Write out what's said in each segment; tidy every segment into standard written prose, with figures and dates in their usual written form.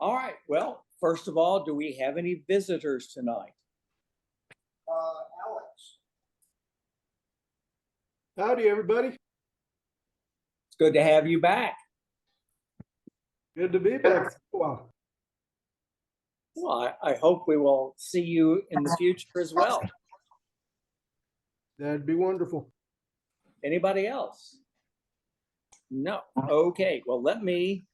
All right. Well, first of all, do we have any visitors tonight? Alex. Howdy, everybody. It's good to have you back. Good to be back. Wow. Well, I hope we will see you in the future as well. That'd be wonderful. Anybody else? No. Okay. Well, let me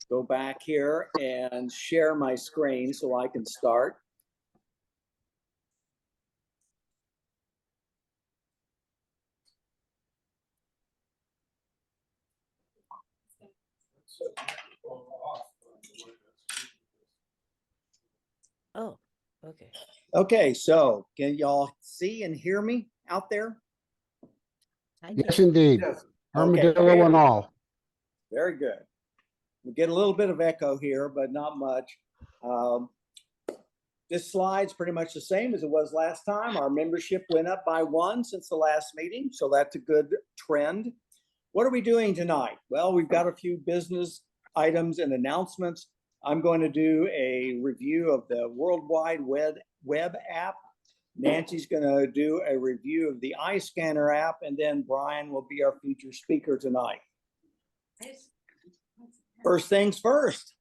go back here and share my screen so I can start. Oh, okay. Okay, so can y'all see and hear me out there? Yes, indeed. Yes. Armadillo Okay. and all. Very good. We get a little bit of echo here, but not much. This slide's pretty much the same as it was last time. Our membership went up by 1 since the last meeting, so that's a good trend. What are we doing tonight? Well, we've got a few business items and announcements. I'm going to do a review of the World Wide Web app. Nancy's going to do a review of the iScanner app, and then Bryan will be our featured speaker tonight. First things first,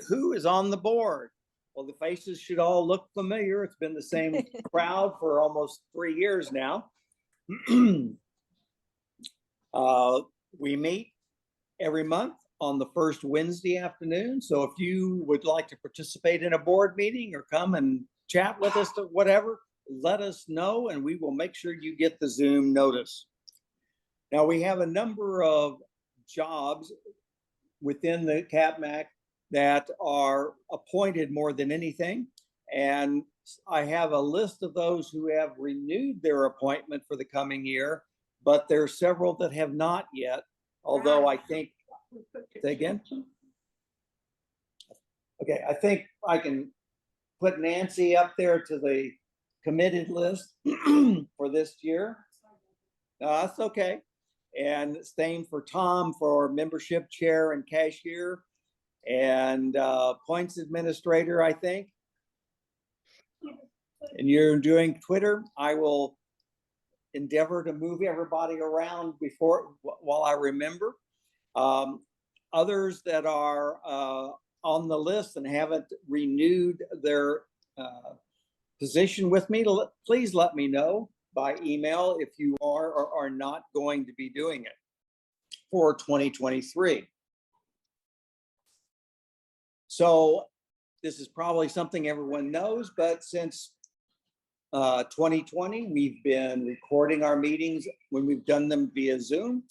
who is on the board? Well, the faces should all look familiar. It's been the same crowd for almost 3 years now. We meet every month on the first Wednesday afternoon. So if you would like to participate in a board meeting or come and chat with us or whatever, let us know and we will make sure you get the Zoom notice. Now we have a number of jobs within the CapMac that are appointed more than anything. And I have a list of those who have renewed their appointment for the coming year, but there are several that have not yet, although I think, say again? Okay, I think I can put Nancy up there to the committed list for this year. That's okay. And same for Tom for membership chair and cashier and points administrator, I think. And you're doing Twitter. I will endeavor to move everybody around while I remember. Others that are on the list and haven't renewed their position with me, please let me know by email if you are or are not going to be doing it for 2023. So this is probably something everyone knows, but since 2020, we've been recording our meetings when we've done them via Zoom.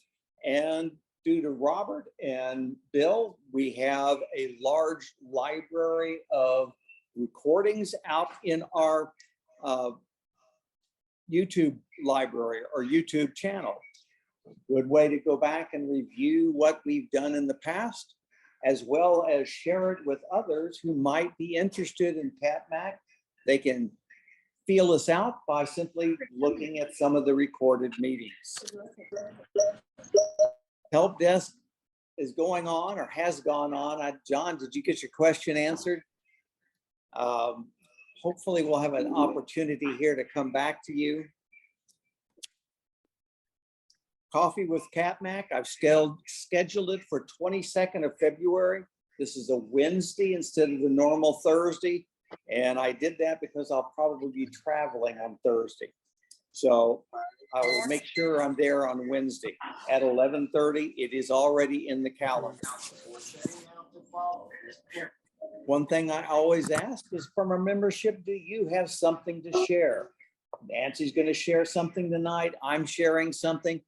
And due to Robert and Bill, we have a large library of recordings out in our YouTube library or YouTube channel. Good way to go back and review what we've done in the past, as well as share it with others who might be interested in CapMac. They can feel us out by simply looking at some of the recorded meetings. Help desk is going on or has gone on. John, did you get your question answered? Hopefully we'll have an opportunity here to come back to you. Coffee with CapMac, I've scheduled it for 22nd of February. This is a Wednesday instead of the normal Thursday. And I did that because I'll probably be traveling on Thursday. So I will make sure I'm there on Wednesday at 11:30. It is already in the calendar. One thing I always ask is from our membership, do you have something to share? Nancy's going to share something tonight. I'm sharing something.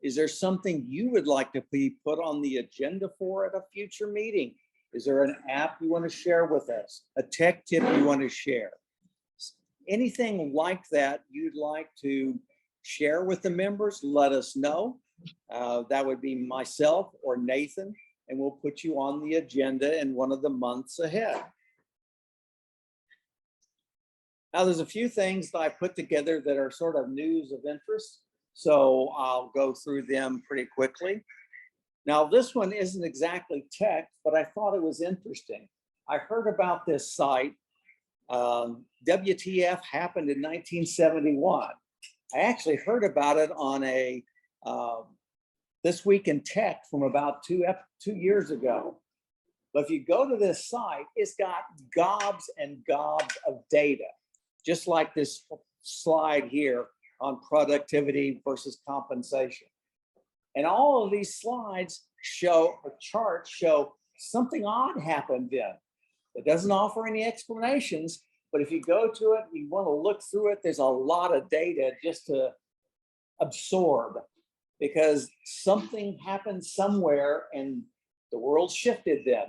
Is there something you would like to be put on the agenda for at a future meeting? Is there an app you want to share with us? A tech tip you want to share? Anything like that you'd like to share with the members, let us know. That would be myself or Nathan, and we'll put you on the agenda in one of the months ahead. Now, there's a few things that I put together that are sort of news of interest, so I'll go through them pretty quickly. Now, this one isn't exactly tech, but I thought it was interesting. I heard about this site. WTF happened in 1971. I actually heard about it on a This Week in Tech from about 2 years ago. But if you go to this site, it's got gobs and gobs of data, just like this slide here on productivity versus compensation. And all of these slides show, or charts show, something odd happened then. It doesn't offer any explanations, but if you go to it, you want to look through it, there's a lot of data just to absorb, because something happened somewhere and the world shifted then.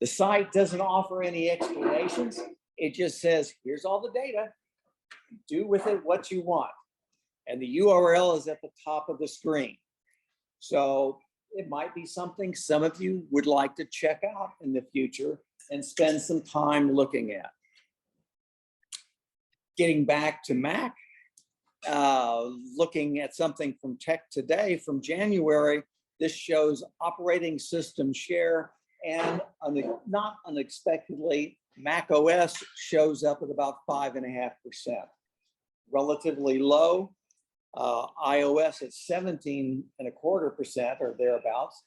The site doesn't offer any explanations. It just says, here's all the data. Do with it what you want. And the URL is at the top of the screen. So it might be something some of you would like to check out in the future and spend some time looking at. Getting back to Mac, looking at something from Tech Today from January, this shows operating system share, and not unexpectedly, Mac OS shows up at about 5.5%. Relatively low. iOS at 17.25% or thereabouts.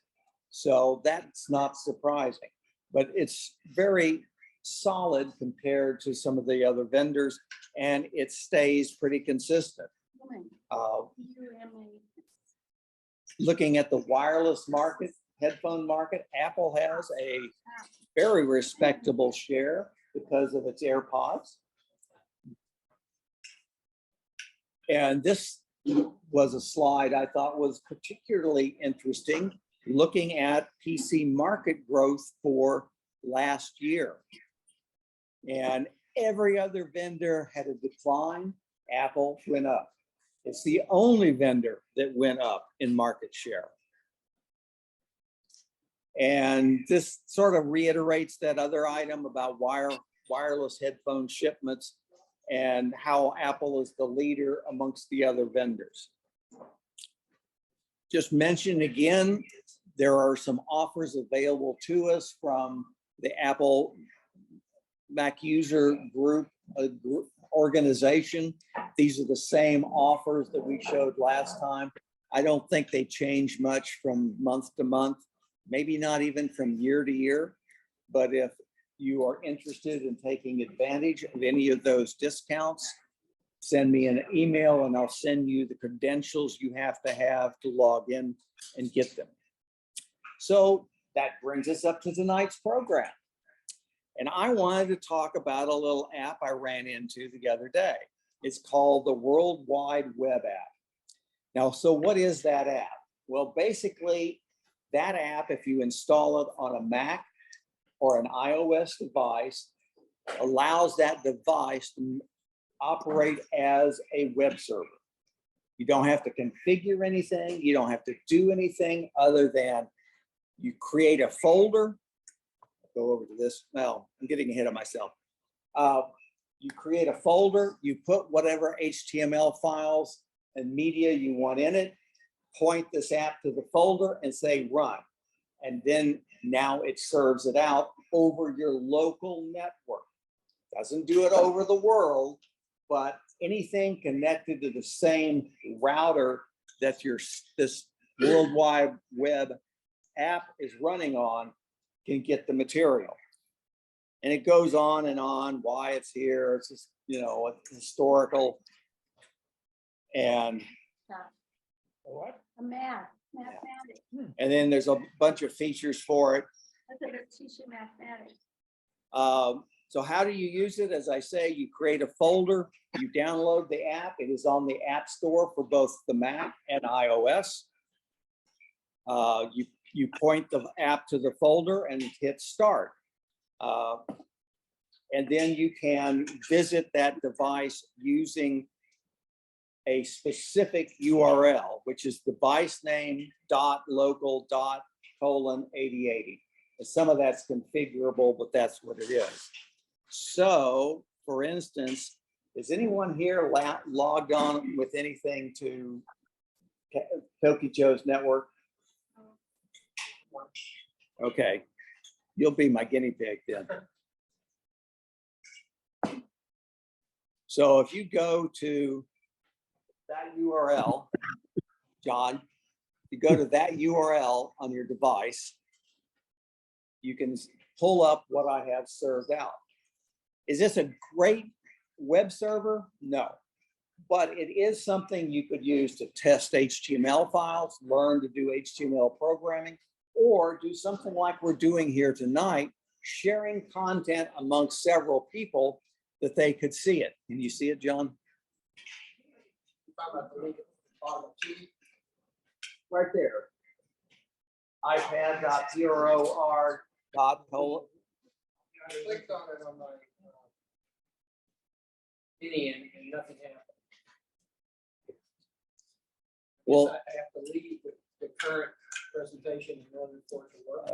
So that's not surprising, but it's very solid compared to some of the other vendors, and it stays pretty consistent. Looking at the wireless market, headphone market, Apple has a very respectable share because of its AirPods. And this was a slide I thought was particularly interesting, looking at PC market growth for last year. And every other vendor had a decline. Apple went up. It's the only vendor that went up in market share. And this sort of reiterates that other item about wireless headphone shipments and how Apple is the leader amongst the other vendors. Just mention again, there are some offers available to us from the Apple Mac user group organization. These are the same offers that we showed last time. I don't think they change much from month to month, maybe not even from year to year. But if you are interested in taking advantage of any of those discounts, send me an email and I'll send you the credentials you have to log in and get them. So that brings us up to tonight's program. And I wanted to talk about a little app I ran into the other day. It's called the World Wide Web app. Now, so what is that app? Well, basically, that app, if you install it on a Mac or an iOS device, allows that device to operate as a web server. You don't have to configure anything. You don't have to do anything other than you create a folder. Go over to this. Well, I'm getting ahead of myself. You create a folder, you put whatever HTML files and media you want in it, point this app to the folder and say run. And then now it serves it out over your local network. Doesn't do it over the world, but anything connected to the same router that this World Wide Web app is running on can get the material. And it goes on and on why it's here. It's just, historical. And what? A mathematics. And then there's a bunch of features for it. I thought it teach you mathematics. So how do you use it? As I say, you create a folder, you download the app. It is on the App Store for both the Mac and iOS. You point the app to the folder and hit start. And then you can visit that device using a specific URL, which is device name .local.:8080. And some of that's configurable, but that's what it is. So, for instance, is anyone here logged on with anything to Toki Joe's network? Okay, you'll be my guinea pig then. So if you go to that URL, John, you go to that URL on your device, you can pull up what I have served out. Is this a great web server? No, but it is something you could use to test HTML files, learn to do HTML programming, or do something like we're doing here tonight, sharing content amongst several people that they could see it. Can you see it, John? Right there. iPad.0r.colon. I clicked on it on my mini and nothing happened. Well, I have to leave the current presentation in order for it to work.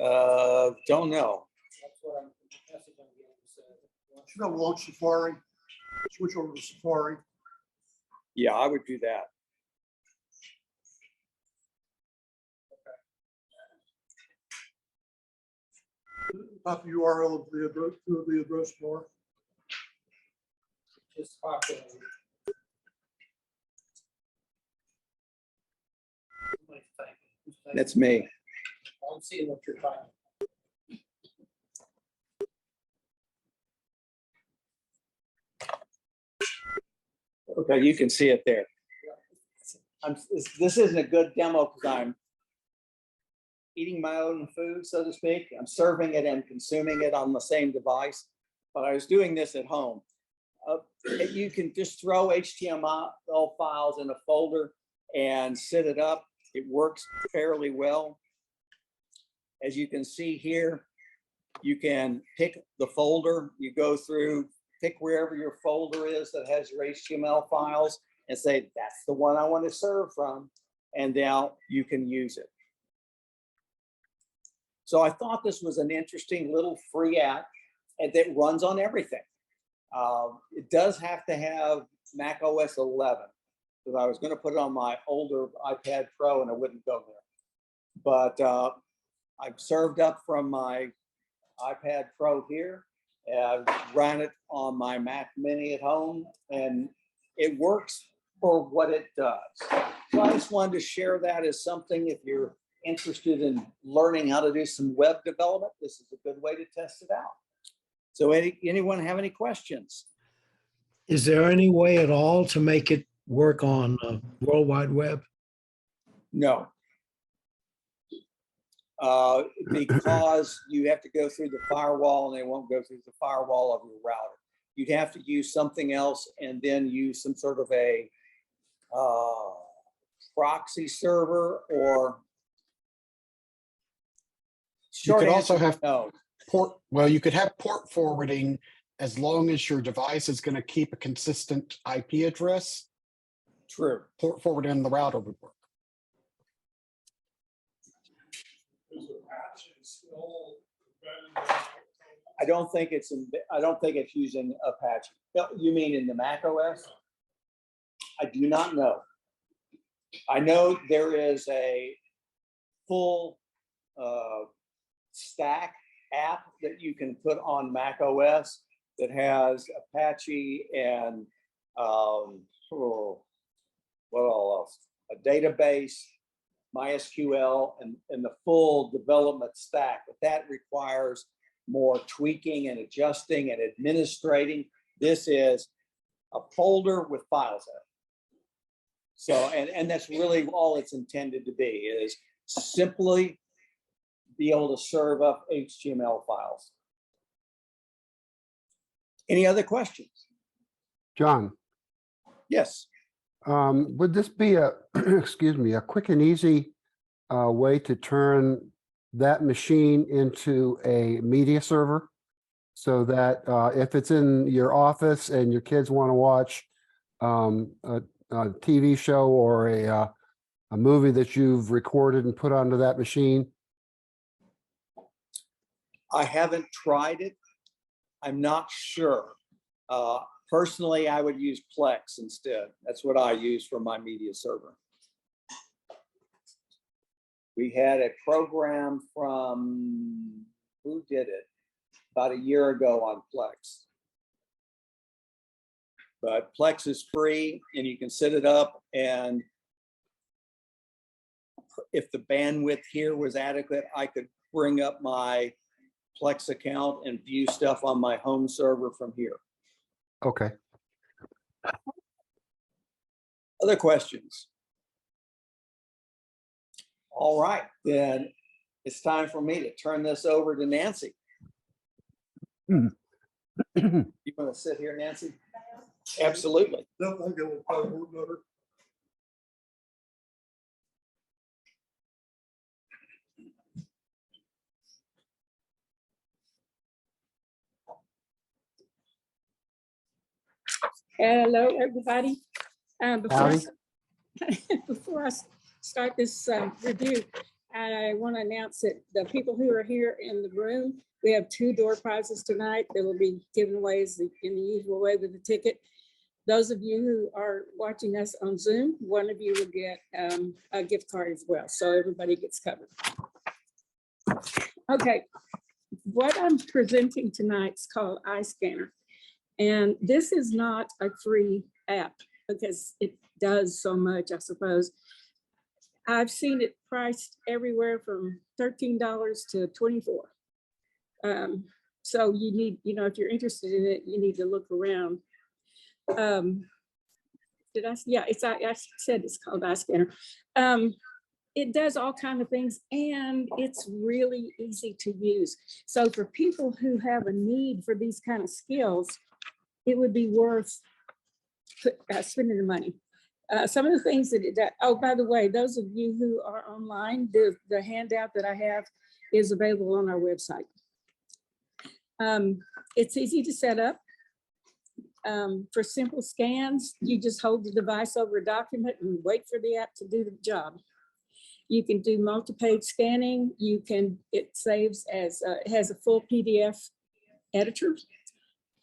don't know. That's what I'm, message I'm getting said. Should I launch Safari? Switch over to Safari. Yeah, I would do that. Not the URL of the address bar. Just popped in. Somebody's typing. Who's typing? That's me. I'm seeing what you're typing. Okay, you can see it there. This isn't a good demo because I'm eating my own food, so to speak. I'm serving it and consuming it on the same device, but I was doing this at home. You can just throw HTML files in a folder and set it up. It works fairly well. As you can see here, you can pick the folder. You go through, pick wherever your folder is that has your HTML files and say, that's the one I want to serve from. And now you can use it. So I thought this was an interesting little free app and that runs on everything. It does have to have Mac OS 11 because I was going to put it on my older iPad Pro and it wouldn't go there. But I've served up from my iPad Pro here. I've ran it on my Mac Mini at home and it works for what it does. So I just wanted to share that as something if you're interested in learning how to do some web development, this is a good way to test it out. So anyone have any questions? Is there any way at all to make it work on World Wide Web? No. Because you have to go through the firewall and they won't go through the firewall of your router. You'd have to use something else and then use some sort of a proxy server or You could also have no. port, well, you could have port forwarding as long as your device is going to keep a consistent IP address. True. Port forwarding on the router would work. I don't think it's using Apache. You mean in the Mac OS? I do not know. I know there is a full stack app that you can put on Mac OS that has Apache and what else? A database, MySQL, and the full development stack. But that requires more tweaking and adjusting and administrating. This is a folder with files in it. So, and that's really all it's intended to be, is simply be able to serve up HTML files. Any other questions? John, Yes. would this be a, excuse me, a quick and easy way to turn that machine into a media server so that if it's in your office and your kids want to watch a TV show or a movie that you've recorded and put onto that machine? I haven't tried it. I'm not sure. Personally, I would use Plex instead. That's what I use for my media server. We had a program from, who did it? About a year ago on Plex. But Plex is free and you can set it up, and if the bandwidth here was adequate, I could bring up my Plex account and view stuff on my home server from here. Okay. Other questions? All right, then it's time for me to turn this over to Nancy. You want to sit here, Nancy? Absolutely. No, I'll go with probably work better. Hello, everybody. Howdy. Before I start this review, I want to announce that the people who are here in the room, we have 2 door prizes tonight that will be given away in the usual way with the ticket. Those of you who are watching us on Zoom, one of you will get a gift card as well. So everybody gets covered. Okay, what I'm presenting tonight is called iScanner. And this is not a free app because it does so much, I suppose. I've seen it priced everywhere from $13 to $24. So you need, if you're interested in it, you need to look around. Yeah, I said it's called iScanner. It does all kinds of things and it's really easy to use. So for people who have a need for these kind of skills, it would be worth spending the money. Some of the things that it does, oh, by the way, those of you who are online, the handout that I have is available on our website. It's easy to set up. For simple scans, you just hold the device over a document and wait for the app to do the job. You can do multi-page scanning. It saves as, it has a full PDF editor.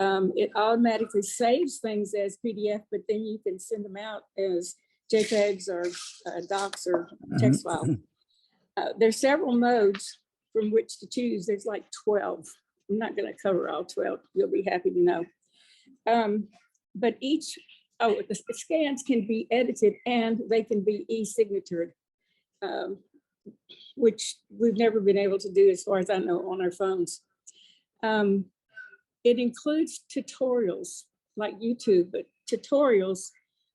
It automatically saves things as PDF, but then you can send them out as JPEGs or docs or text file. There's several modes from which to choose. There's like 12. I'm not going to cover all 12. You'll be happy to know. But the scans can be edited and they can be e-signatured, which we've never been able to do as far as I know on our phones. It includes tutorials like YouTube, but tutorials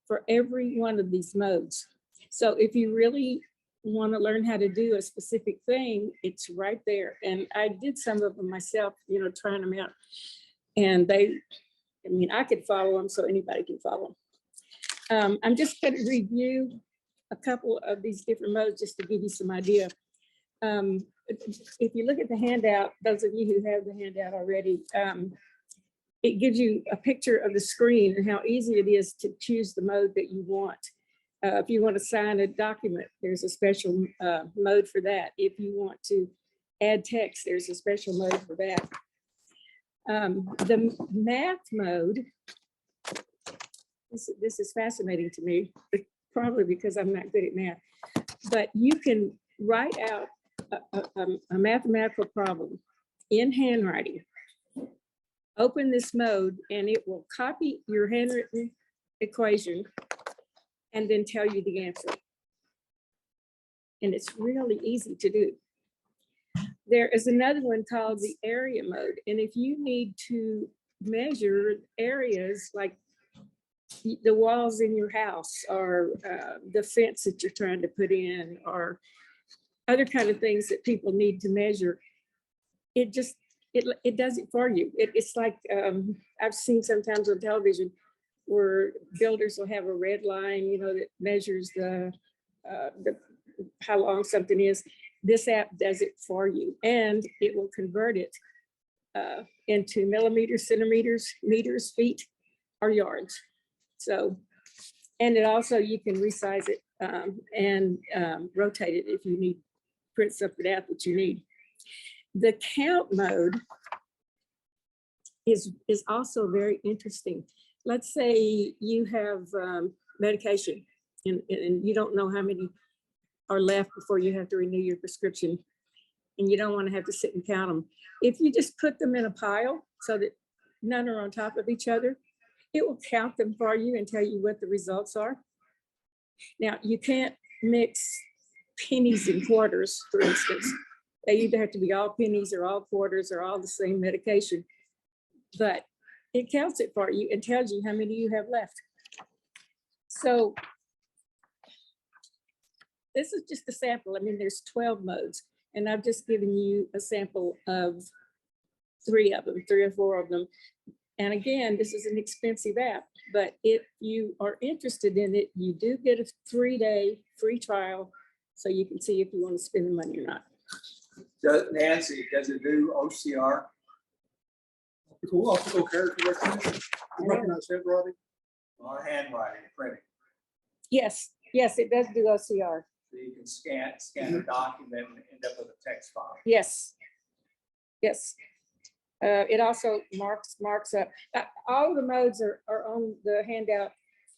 for every one of these modes. So if you really want to learn how to do a specific thing, it's right there. And I did some of them myself, trying them out. And I could follow them, so anybody can follow them. I'm just going to review a couple of these different modes just to give you some idea. If you look at the handout, those of you who have the handout already, it gives you a picture of the screen and how easy it is to choose the mode that you want. If you want to sign a document, there's a special mode for that. If you want to add text, there's a special mode for that. The math mode, this is fascinating to me, probably because I'm not good at math, but you can write out a mathematical problem in handwriting, open this mode, and it will copy your handwritten equation and then tell you the answer. And it's really easy to do. There is another one called the area mode. And if you need to measure areas like the walls in your house or the fence that you're trying to put in or other kind of things that people need to measure, it does it for you. It's like I've seen sometimes on television where builders will have a red line, that measures the how long something is. This app does it for you, and it will convert it into millimeters, centimeters, meters, feet, or yards. So, and it also, you can resize it and rotate it if you need, print something out that you need. The count mode is also very interesting. Let's say you have medication and you don't know how many are left before you have to renew your prescription. And you don't want to have to sit and count them. If you just put them in a pile so that none are on top of each other, it will count them for you and tell you what the results are. Now, you can't mix pennies and quarters, for instance. They either have to be all pennies or all quarters or all the same medication. But it counts it for you and tells you how many you have left. So this is just a sample. I mean, there's 12 modes, and I've just given you a sample of 3 of them, 3 or 4 of them. And again, this is an expensive app, but if you are interested in it, you do get a 3-day free trial so you can see if you want to spend the money or not. Nancy, does it do OCR? Cool, optical character recognition. You recognize that, Robbie? Or handwriting, printing? Yes, it does do OCR. So you can scan a document and end up with a text file. Yes. It also marks up. All the modes are on the handout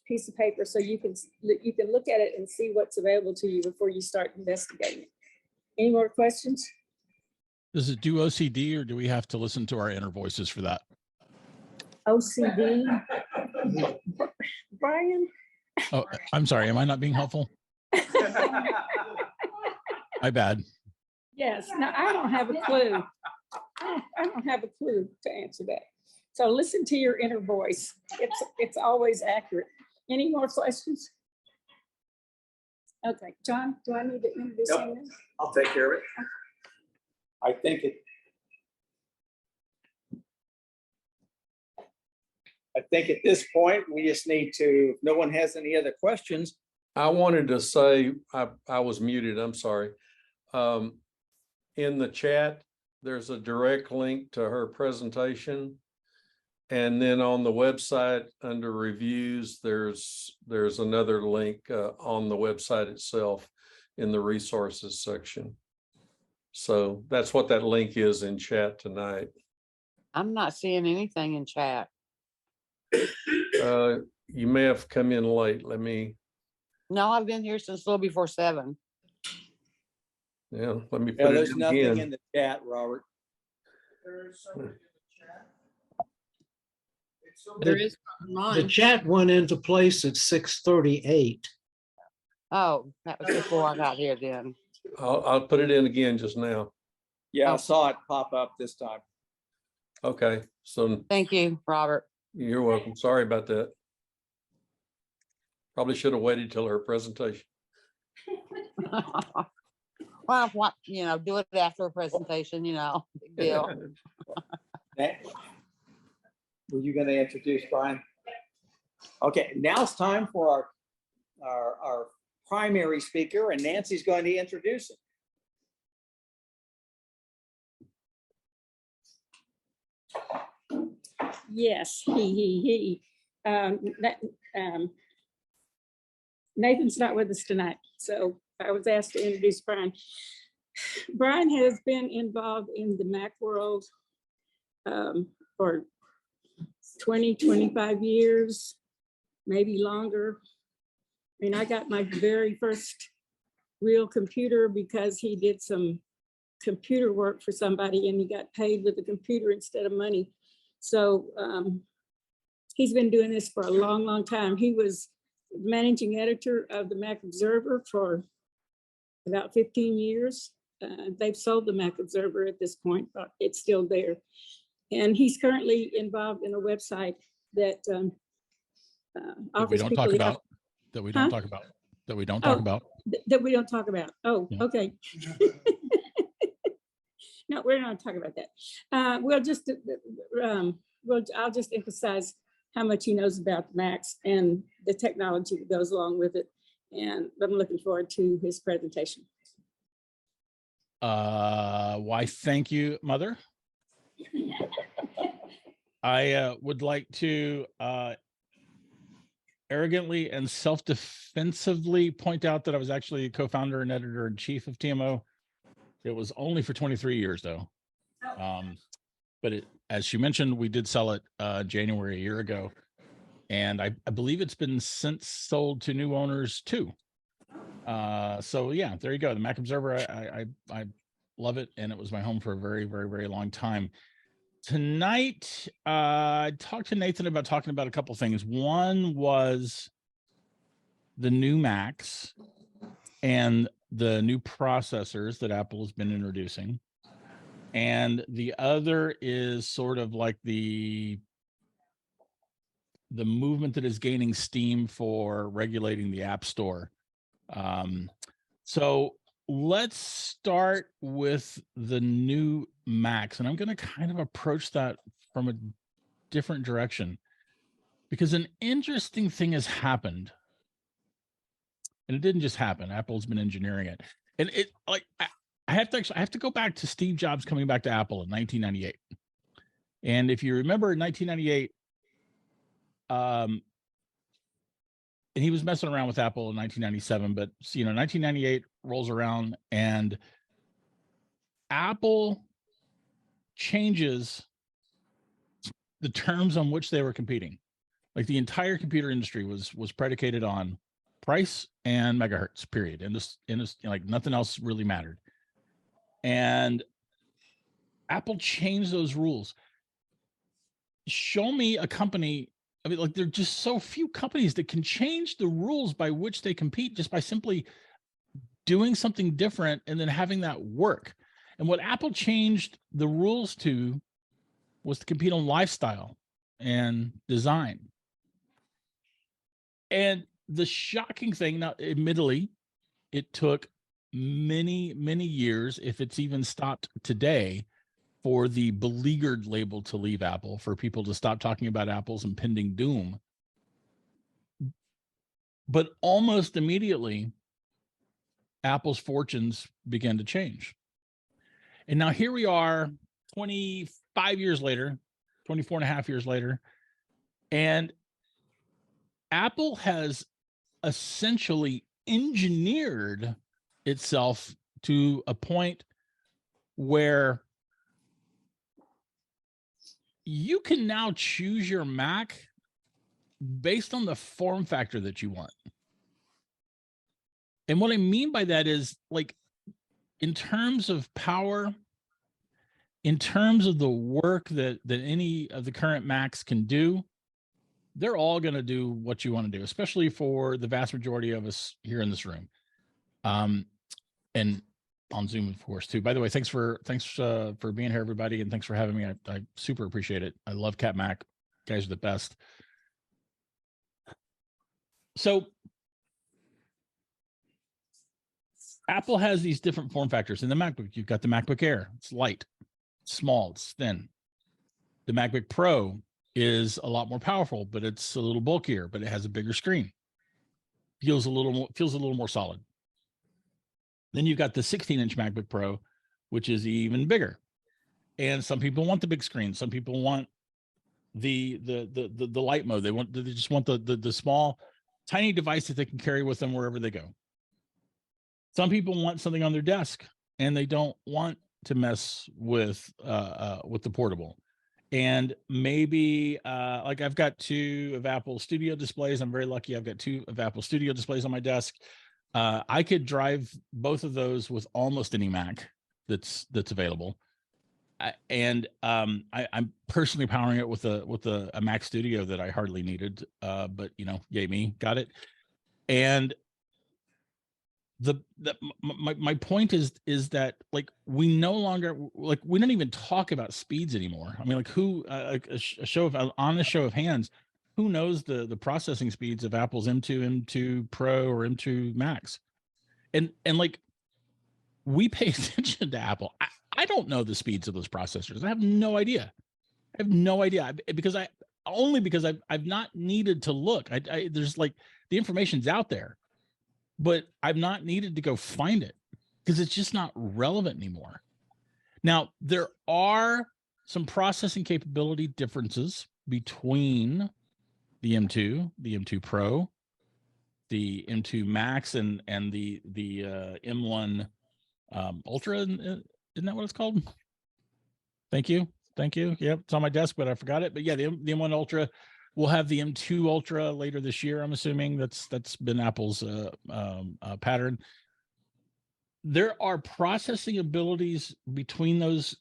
piece of paper, so you can look at it and see what's available to you before you start investigating it. Any more questions? Does it do OCD, or do we have to listen to our inner voices for that? OCD? Bryan? Oh, I'm sorry. Am I not being helpful? My bad. Yes, no, I don't have a clue. I don't have a clue to answer that. So listen to your inner voice. It's always accurate. Any more questions? Okay, John, do I need to introduce Yep. him? I'll take care of it. I think at this point, we just need to, if no one has any other questions. I wanted to say, I was muted, I'm sorry. In the chat, there's a direct link to her presentation. And then on the website under reviews, there's another link on the website itself in the resources section. So that's what that link is in chat tonight. I'm not seeing anything in chat. You may have come in late. No, I've been here since a little before 7. Let me Yeah, put it there's in nothing again. in the chat, Robert. There's something in the chat. It's so There The- is something The mine. chat went into place at 6:38. Oh, that was before I got here then. I'll put it in again just now. Yeah, I Oh. saw it pop up this time. Okay, so Thank you, Robert. you're welcome. Sorry about that. Probably should have waited till her presentation. Well, what, do it after a presentation, big deal. Were you going to introduce Bryan? Okay, now it's time for our primary speaker, and Nancy's going to introduce him. Yes, Nathan's not with us tonight, so I was asked to introduce Bryan. Bryan has been involved in the Mac world for 20, 25 years, maybe longer. I mean, I got my very first real computer because he did some computer work for somebody and he got paid with a computer instead of money. So he's been doing this for a long, long time. He was managing editor of the Mac Observer for about 15 years. They've sold the Mac Observer at this point, but it's still there. And he's currently involved in a website that That we offers don't people talk the about. That we don't Huh? talk about. That we don't talk Oh. about. that we don't talk about. Oh, Yeah. okay. No, we're not talking about that. I'll just emphasize how much he knows about Macs and the technology that goes along with it. And I'm looking forward to his presentation. Why, thank you, Mother. I would like to arrogantly and self-defensively point out that I was actually a co-founder and editor-in-chief of TMO. It was only for 23 years, though. But as you mentioned, we did sell it January a year ago. And I believe it's been since sold to new owners, too. So yeah, there you go. The Mac Observer, I love it, and it was my home for a very, very, very long time. Tonight, I talked to Nathan about talking about a couple things. One was the new Macs and the new processors that Apple has been introducing. And the other is sort of like the movement that is gaining steam for regulating the App Store. So let's start with the new Macs, and I'm going to kind of approach that from a different direction, because an interesting thing has happened, and it didn't just happen. Apple's been engineering it, and it like I have to go back to Steve Jobs coming back to Apple in 1998, and if you remember in 1998, and he was messing around with Apple in 1997, but 1998 rolls around and Apple changes the terms on which they were competing. Like the entire computer industry was predicated on price and megahertz, period. And this like nothing else really mattered. And Apple changed those rules. Show me a company. I mean, like there are just so few companies that can change the rules by which they compete just by simply doing something different and then having that work. And what Apple changed the rules to was to compete on lifestyle and design. And the shocking thing, now, admittedly, it took many, many years, if it's even stopped today, for the beleaguered label to leave Apple, for people to stop talking about Apple's impending doom. But almost immediately, Apple's fortunes began to change. And now here we are 25 years later, 24 and a half years later, and Apple has essentially engineered itself to a point where you can now choose your Mac based on the form factor that you want. And what I mean by that is, like, in terms of power, in terms of the work that any of the current Macs can do, they're all going to do what you want to do, especially for the vast majority of us here in this room. And on Zoom, of course, too. By the way, thanks for being here, everybody, and thanks for having me. I super appreciate it. I love CapMac. You guys are the best. So Apple has these different form factors. In the MacBook, you've got the MacBook Air. It's light, it's small, it's thin. The MacBook Pro is a lot more powerful, but it's a little bulkier, but it has a bigger screen. Feels a little more solid. Then you've got the 16-inch MacBook Pro, which is even bigger. And some people want the big screen. Some people want the light mode. They just want the small, tiny device that they can carry with them wherever they go. Some people want something on their desk and they don't want to mess with the portable. And maybe like I've got 2 of Apple Studio displays. I'm very lucky. I've got 2 of Apple Studio displays on my desk. I could drive both of those with almost any Mac that's available. I'm personally powering it with a Mac Studio that I hardly needed, but yay me, got it. And my point is that, like, we no longer, like, we don't even talk about speeds anymore. I mean, like, who on a show of hands, who knows the processing speeds of Apple's M2 Pro or M2 Max? And like, we pay attention to Apple. I don't know the speeds of those processors. I have no idea. Because I've not needed to look. There's, like, the information's out there, but I've not needed to go find it because it's just not relevant anymore. Now, there are some processing capability differences between the M2, the M2 Pro, the M2 Max, and the M1 Ultra. Isn't that what it's called? Thank you. Yep, it's on my desk, but I forgot it. But yeah, the M1 Ultra We'll have the M2 Ultra later this year. I'm assuming that's been Apple's pattern. There are processing abilities between those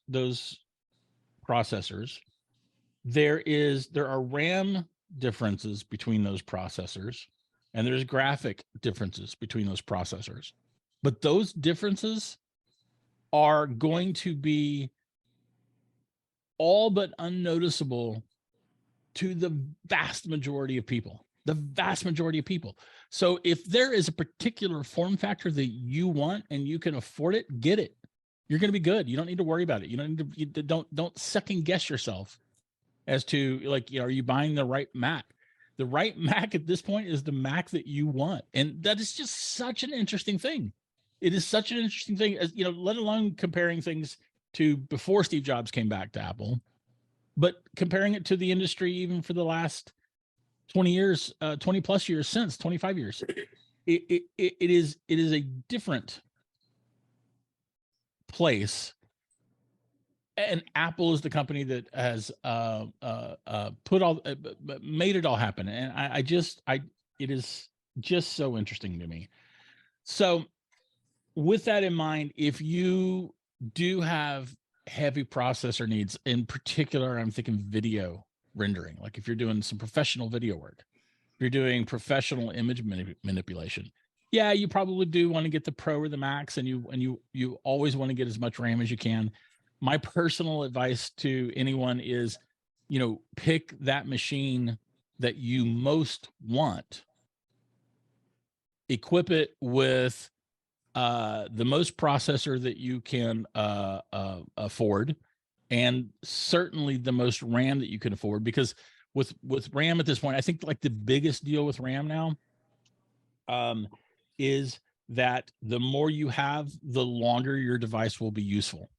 processors. There are RAM differences between those processors, and there's graphic differences between those processors. But those differences are going to be all but unnoticeable to the vast majority of people. The vast majority of people. So if there is a particular form factor that you want and you can afford it, get it. You're going to be good. You don't need to worry about it. You don't need to, don't second guess yourself as to, like, are you buying the right Mac? The right Mac at this point is the Mac that you want. And that is just such an interesting thing. It is such an interesting thing, as let alone comparing things to before Steve Jobs came back to Apple, but comparing it to the industry even for the last 20 years, 20 plus years since, 25 years. It is a different place. And Apple is the company that has made it all happen. And it is just so interesting to me. So with that in mind, if you do have heavy processor needs, in particular, I'm thinking video rendering, like if you're doing some professional video work, if you're doing professional image manipulation, yeah, you probably do want to get the Pro or the Max, and you always want to get as much RAM as you can. My personal advice to anyone is, pick that machine that you most want, equip it with the most processor that you can afford, and certainly the most RAM that you can afford, because with RAM at this point, I think like the biggest deal with RAM now is that the more you have, the longer your device will be useful.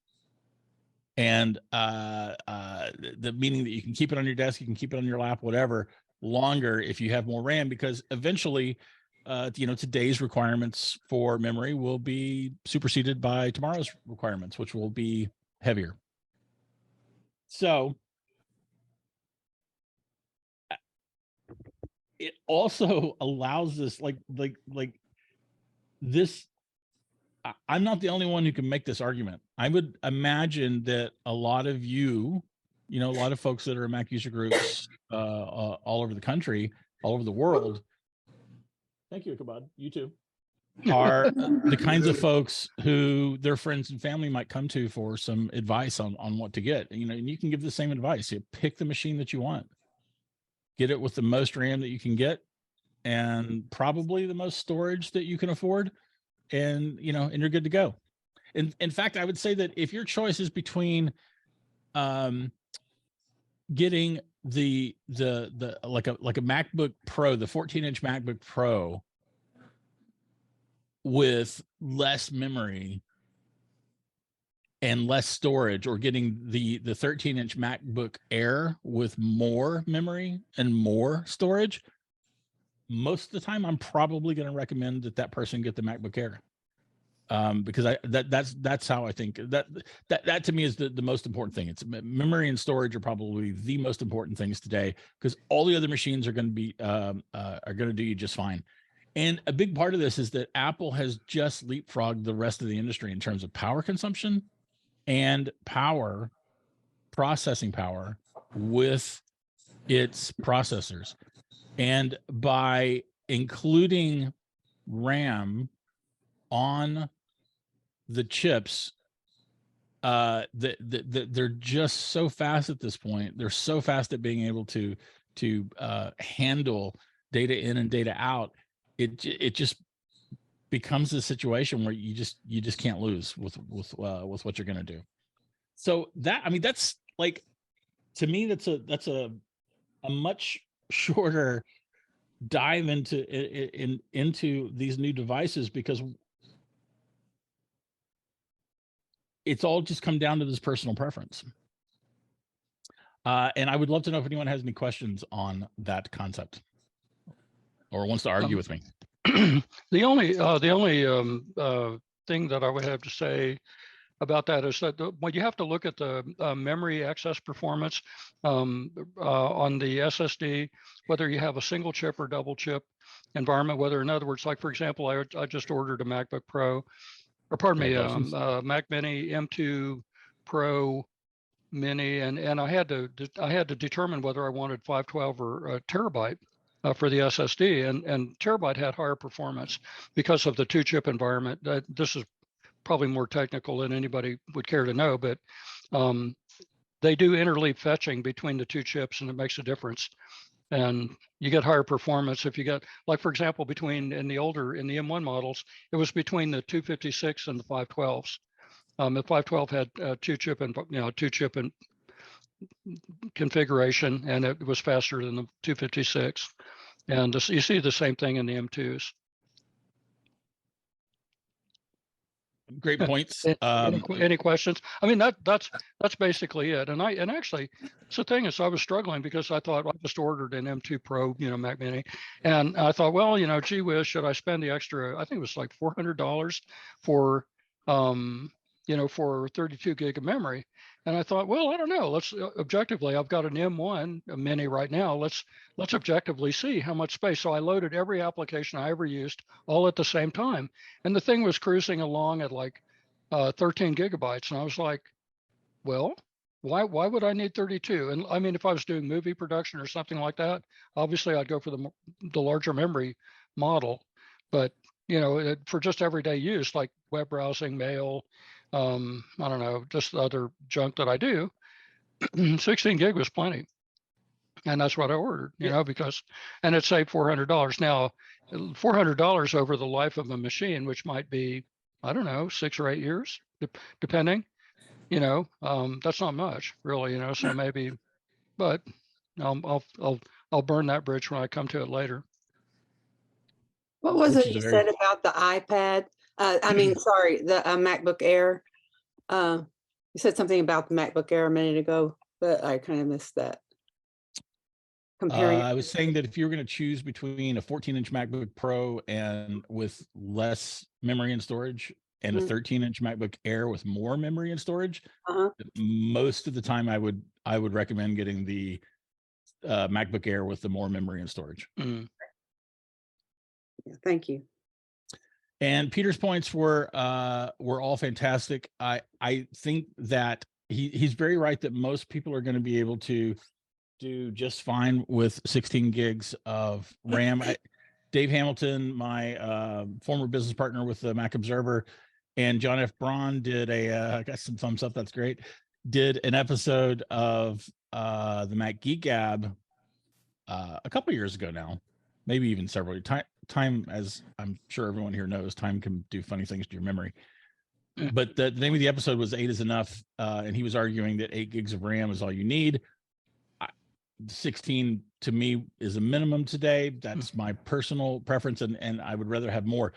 And the meaning that you can keep it on your desk, you can keep it on your lap, whatever, longer if you have more RAM, because eventually today's requirements for memory will be superseded by tomorrow's requirements, which will be heavier. So it also allows us like this. I'm not the only one who can make this argument. I would imagine that a lot of a lot of folks that are in Mac user groups all over the country, all over the world. Thank you, Ichabod. You too. Are the kinds of folks who their friends and family might come to for some advice on what to get. And you can give the same advice. You pick the machine that you want, get it with the most RAM that you can get, and probably the most storage that you can afford, and you're good to go. And in fact, I would say that if your choice is between getting the like a MacBook Pro, the 14-inch MacBook Pro with less memory and less storage, or getting the 13-inch MacBook Air with more memory and more storage, most of the time I'm probably going to recommend that person get the MacBook Air. Because that's how I think that to me is the most important thing. It's memory and storage are probably the most important things today, because all the other machines are going to be are going to do you just fine. And a big part of this is that Apple has just leapfrogged the rest of the industry in terms of power consumption and processing power with its processors. And by including RAM on the chips, they're just so fast at this point. They're so fast at being able to handle data in and data out. It just becomes a situation where you just can't lose with what you're going to do. So that's like, to me, that's a much shorter dive into these new devices, because it's all just come down to this personal preference. And I would love to know if anyone has any questions on that concept or wants to argue with me. The only thing that I would have to say about that is that when you have to look at the memory access performance on the SSD, whether you have a single chip or double chip environment, whether in other words, like for example, I just ordered a MacBook Pro, or pardon me, Mac Mini M2 Pro Mini, and I had to determine whether I wanted 512 or a terabyte for the SSD, and terabyte had higher performance because of the 2-chip environment. This is probably more technical than anybody would care to know, but they do interleave fetching between the 2 chips, and it makes a difference. And you get higher performance if you get, like for example, in the M1 models, it was between the 256 and the 512s. The 512 had 2-chip and 2-chip and configuration, and it was faster than the 256. And you see the same thing in the M2s. Great points. Any questions? I mean, that's basically it. And actually, so the thing is, I was struggling because I thought I just ordered an M2 Pro, Mac Mini, and I thought, well, gee whiz, should I spend the extra? I think it was like $400 for for 32 gig of memory. And I thought, well, I don't know. Let's objectively, I've got an M1 Mini right now. Let's objectively see how much space. So I loaded every application I ever used all at the same time. And the thing was cruising along at like 13 gigabytes. And I was like, well, why would I need 32? And I mean, if I was doing movie production or something like that, obviously I'd go for the larger memory model. But, for just everyday use, like web browsing, mail, I don't know, just the other junk that I do, 16 gig was plenty. And that's what I ordered, because, and it saved $400. Now, $400 over the life of a machine, which might be, I don't know, 6 or 8 years, depending, that's not much really, so maybe, but I'll burn that bridge when I come to it later. What was it you said about the iPad? Sorry, the MacBook Air. You said something about the MacBook Air a minute ago, but I kind of missed that. Comparing. I was saying that if you were going to choose between a 14-inch MacBook Pro and with less memory and storage, and a 13-inch MacBook Air with more memory and storage, most of the time I would recommend getting the MacBook Air with the more memory and storage. Thank you. And Peter's points were all fantastic. I think that he's very right that most people are going to be able to do just fine with 16 gigs of RAM. Dave Hamilton, my former business partner with the Mac Observer, and John F. Braun did I got some thumbs up. That's great. Did an episode of the Mac Geek Gab a couple years ago now, maybe even several years. Time, as I'm sure everyone here knows, time can do funny things to your memory. But the name of the episode was 8 is enough. And he was arguing that 8 gigs of RAM is all you need. 16 to me is a minimum today. That's my personal preference. And I would rather have more.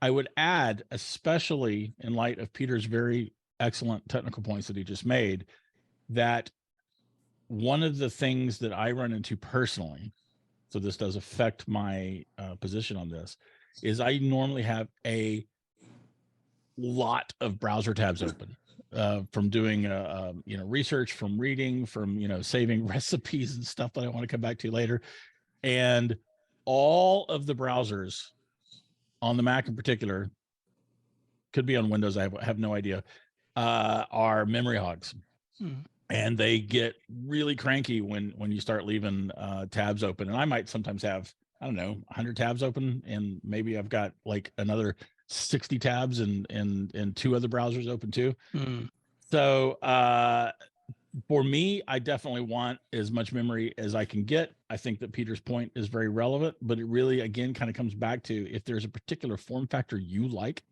I would add, especially in light of Peter's very excellent technical points that he just made, that one of the things that I run into personally, so this does affect my position on this, is I normally have a lot of browser tabs open from doing research, from reading, from saving recipes and stuff that I want to come back to later. And all of the browsers on the Mac in particular, could be on Windows, I have no idea, are memory hogs. And they get really cranky when you start leaving tabs open. And I might sometimes have, I don't know, 100 tabs open, and maybe I've got like another 60 tabs and 2 other browsers open too. So for me, I definitely want as much memory as I can get. I think that Peter's point is very relevant, but it really, again, kind of comes back to, if there's a particular form factor you like,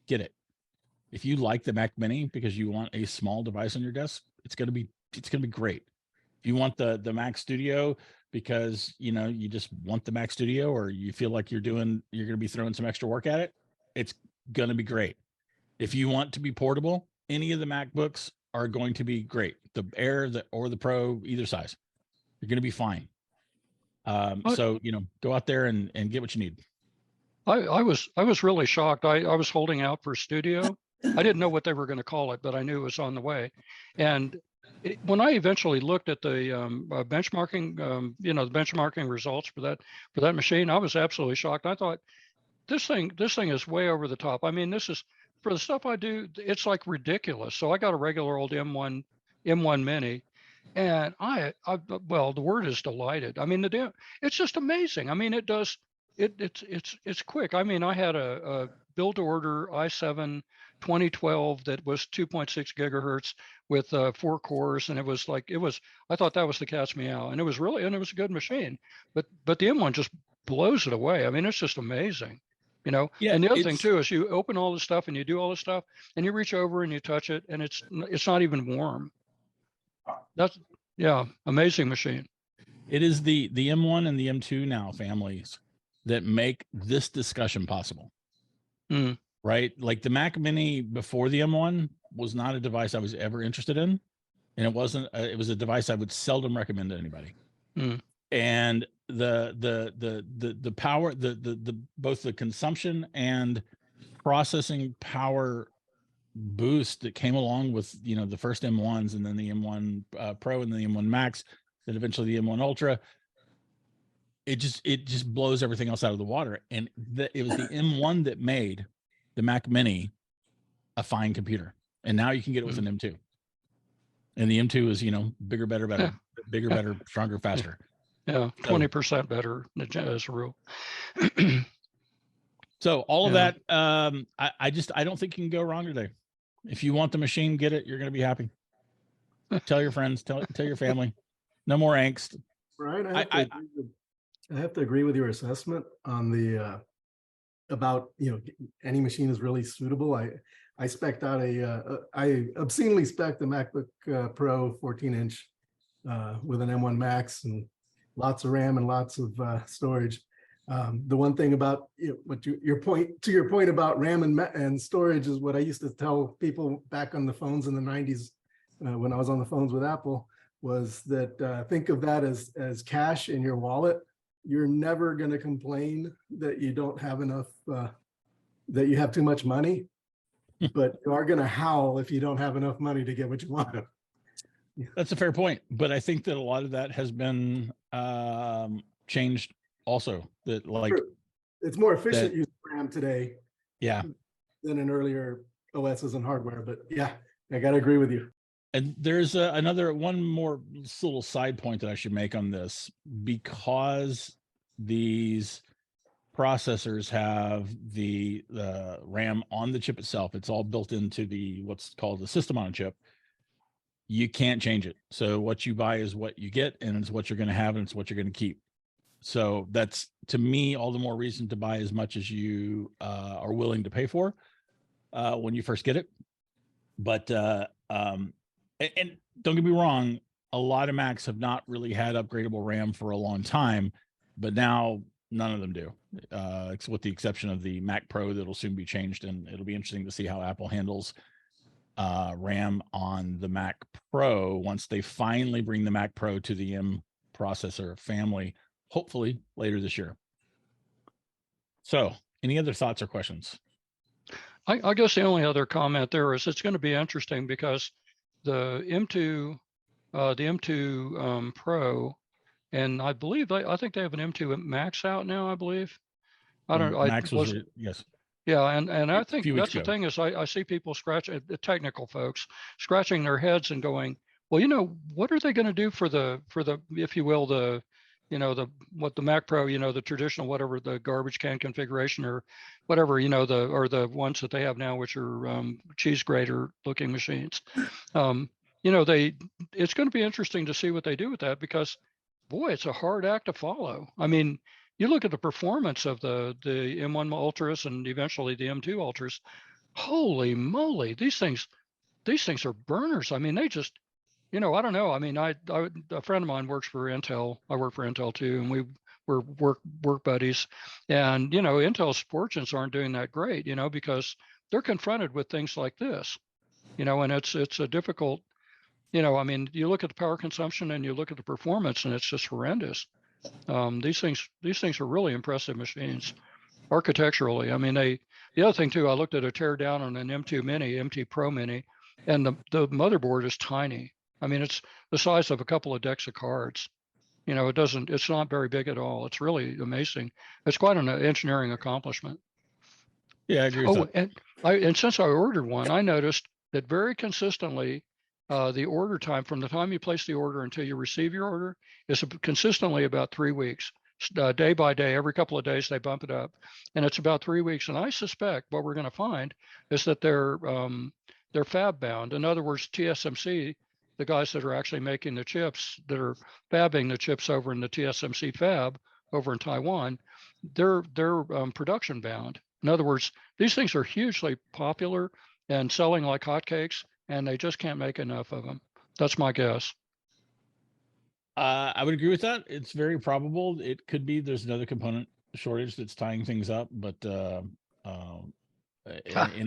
get it. If you like the Mac Mini because you want a small device on your desk, it's going to be great. If you want the Mac Studio because you just want the Mac Studio, or you feel like you're going to be throwing some extra work at it, it's going to be great. If you want to be portable, any of the MacBooks are going to be great. The Air or the Pro, either size, you're going to be fine. So go out there and get what you need. I was really shocked. I was holding out for Studio, I didn't know what they were going to call it, but I knew it was on the way. And when I eventually looked at the benchmarking, the benchmarking results for that machine, I was absolutely shocked. I thought this thing is way over the top. I mean, this is for the stuff I do, it's like ridiculous. So I got a regular old M1 Mini, and well, the word is delighted. I mean, it's just amazing. I mean, it's quick. I mean, I had a build to order i7 2012 that was 2.6 gigahertz with 4 cores, and I thought that was the cat's meow, and it was a good machine. But the M1 just blows it away. I mean, it's just amazing. Yeah, and the other thing too is you open all this stuff and you do all this stuff and you reach over and you touch it and it's not even warm. Amazing machine. It is the M1 and the M2 now families that make this discussion possible. Right? Like the Mac Mini before the M1 was not a device I was ever interested in. And it was a device I would seldom recommend to anybody. And the power, both the consumption and processing power boost that came along with, the first M1s and then the M1 Pro and then the M1 Max, then eventually the M1 Ultra, it just blows everything else out of the water. And it was the M1 that made the Mac Mini a fine computer. And now you can get it with an M2. And the M2 is, bigger, better, bigger, better, stronger, faster. Yeah, 20% better as a rule. So all of that, I don't think you can go wrong today. If you want the machine, get it. You're going to be happy. Tell your friends, tell your family. No more angst. Brian, I have to agree with your assessment on the about any machine is really suitable. I spec'd out I obscenely spec'd the MacBook Pro 14-inch with an M1 Max and lots of RAM and lots of storage. The one thing about your point about RAM and storage is what I used to tell people back on the phones in the 90s when I was on the phones with Apple, was that think of that as cash in your wallet. You're never going to complain that you don't have enough, that you have too much money, but you are going to howl if you don't have enough money to get what you want. That's a fair point, but I think that a lot of that has been changed also. That it's more efficient using RAM today, than in earlier OSs and hardware. But I got to agree with you. And there's one more little side point that I should make on this, because these processors have the RAM on the chip itself. It's all built into what's called the system on a chip. You can't change it. So what you buy is what you get, and it's what you're going to have, and it's what you're going to keep. So that's, to me, all the more reason to buy as much as you are willing to pay for when you first get it. But and don't get me wrong, a lot of Macs have not really had upgradable RAM for a long time, but now none of them do, with the exception of the Mac Pro that'll soon be changed. And it'll be interesting to see how Apple handles RAM on the Mac Pro once they finally bring the Mac Pro to the M processor family, hopefully later this year. So any other thoughts or questions? I guess the only other comment there is it's going to be interesting because the M2 Pro, and I believe I think they have an M2 Max out now. I believe. Max was yes. Yeah, and I think that's the thing is I see people the technical folks scratching their heads and going, well, what are they going to do for the if you will the Mac Pro, the traditional, whatever, the garbage can configuration or whatever, or the ones that they have now, which are cheese grater looking machines. It's going to be interesting to see what they do with that, because boy, it's a hard act to follow. I mean, you look at the performance of the M1 Ultras and eventually the M2 Ultras. Holy moly, these things are burners. I mean, they just, I don't know. I mean, a friend of mine works for Intel. I work for Intel too, and we were work buddies. And Intel's fortunes aren't doing that great, because they're confronted with things like this, and it's a difficult. I mean, you look at the power consumption and you look at the performance, and it's just horrendous. These things are really impressive machines, architecturally. I mean, the other thing too, I looked at a tear down on an M2 Mini, M2 Pro Mini, and the motherboard is tiny. I mean, it's the size of a couple of decks of cards. You know, it's not very big at all. It's really amazing. It's quite an engineering accomplishment. Yeah, I agree with that. And since I ordered one, I noticed that very consistently, the order time from the time you place the order until you receive your order is consistently about 3 weeks. Day by day, every couple of days, they bump it up, and it's about 3 weeks. And I suspect what we're going to find is that they're fab bound. In other words, TSMC, the guys that are actually making the chips, that are fabbing the chips over in the TSMC fab over in Taiwan, they're production bound. In other words, these things are hugely popular and selling like hotcakes, and they just can't make enough of them. That's my guess. I would agree with that. It's very probable. It could be there's another component shortage that's tying things up, but and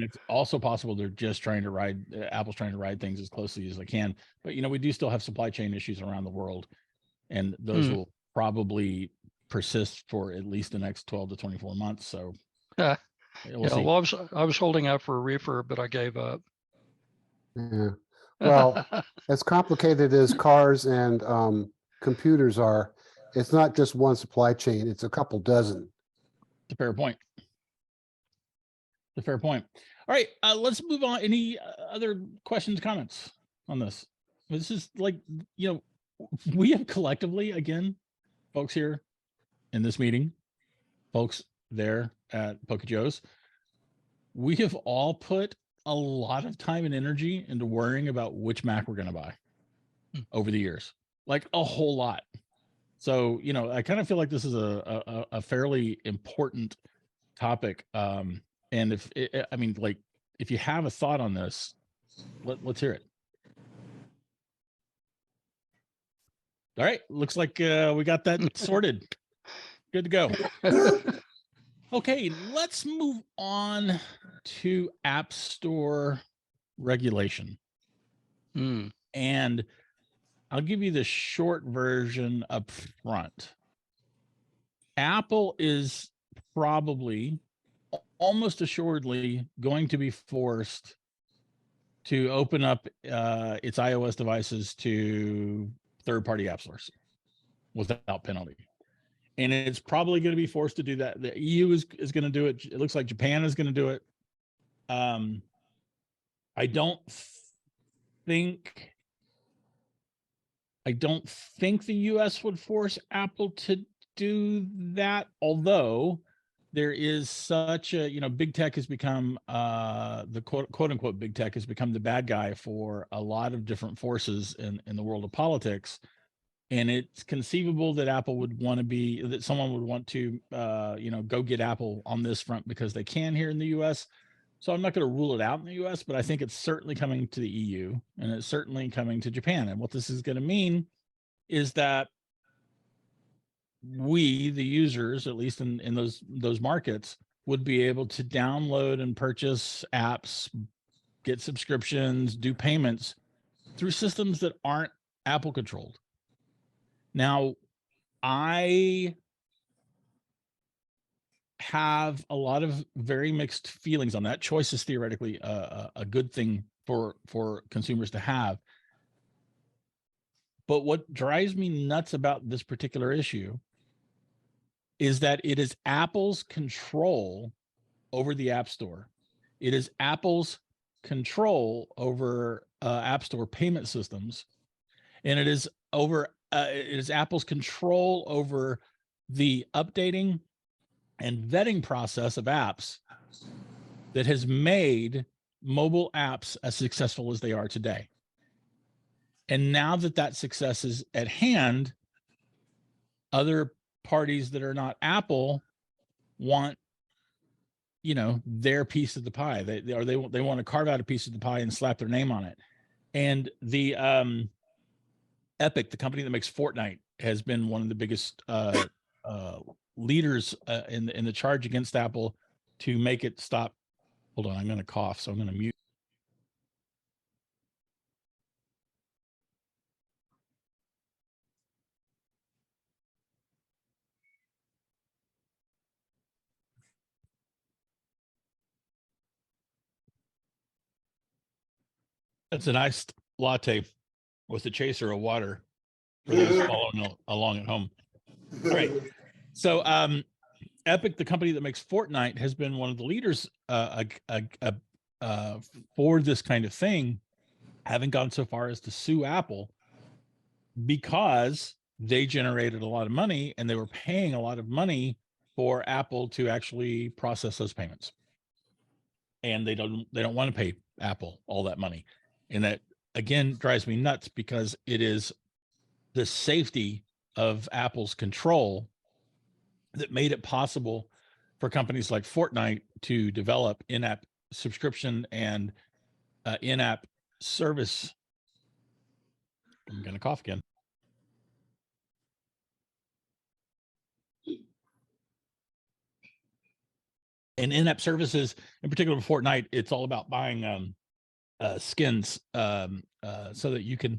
it's also possible they're just trying to ride Apple's trying to ride things as closely as they can. But you know, we do still have supply chain issues around the world, and those will probably persist for at least the next 12 to 24 months. So we'll see. Well, I was holding out for a refurb, but I gave up. Yeah. Well, as complicated as cars and computers are, it's not just one supply chain, it's a couple dozen. It's a fair point. It's a fair point. All right, let's move on. Any other questions, comments on this? This is like, you know, we have collectively, again, folks here in this meeting, folks there at Poke Joe's, we have all put a lot of time and energy into worrying about which Mac we're going to buy over the years, like a whole lot. So, you know, I kind of feel like this is a fairly important topic. And I mean, like, if you have a thought on this, let's hear it. All right. Looks like we got that sorted. Good to go. Okay, let's move on to App Store regulation. And I'll give you the short version up front. Apple is probably almost assuredly going to be forced to open up its iOS devices to third-party app stores without penalty. And it's probably going to be forced to do that. The EU is going to do it. It looks like Japan is going to do it. I don't think the US would force Apple to do that, although there is such a, you know, big tech has become the quote unquote big tech has become the bad guy for a lot of different forces in the world of politics. And it's conceivable that Apple would want to be, that someone would want to, you know, go get Apple on this front because they can here in the US. So I'm not going to rule it out in the US, but I think it's certainly coming to the EU and it's certainly coming to Japan. And what this is going to mean is that we, the users, at least in those markets, would be able to download and purchase apps, get subscriptions, do payments through systems that aren't Apple controlled. Now, I have a lot of very mixed feelings on that. Choice is theoretically a good thing for consumers to have. But what drives me nuts about this particular issue is that it is Apple's control over the App Store. It is Apple's control over App Store payment systems, and it is Apple's control over the updating and vetting process of apps that has made mobile apps as successful as they are today. And now that success is at hand, other parties that are not Apple want, you know, their piece of the pie. They want to carve out a piece of the pie and slap their name on it. And the Epic, the company that makes Fortnite, has been one of the biggest leaders in the charge against Apple to make it stop. Hold on, I'm going to cough, so I'm going to mute. That's an iced latte with a chaser of water for those following along at home. All right. So Epic, the company that makes Fortnite, has been one of the leaders for this kind of thing, having gone so far as to sue Apple because they generated a lot of money and they were paying a lot of money for Apple to actually process those payments. And they don't want to pay Apple all that money. And that again drives me nuts because it is the safety of Apple's control that made it possible for companies like Fortnite to develop in-app subscription and in-app service. I'm going to cough again. And in-app services, in particular Fortnite, it's all about buying skins so that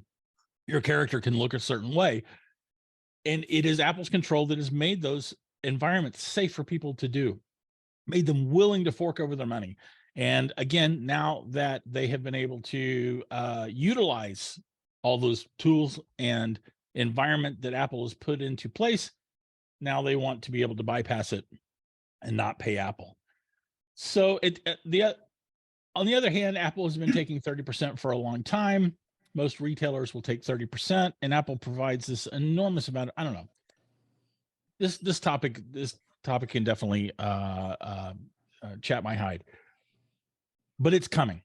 your character can look a certain way. And it is Apple's control that has made those environments safe for people to do, made them willing to fork over their money. And again, now that they have been able to utilize all those tools and environment that Apple has put into place, now they want to be able to bypass it and not pay Apple. So on the other hand, Apple has been taking 30% for a long time. Most retailers will take 30%, and Apple provides this enormous amount of, I don't know. This topic can definitely chat my hide, but it's coming.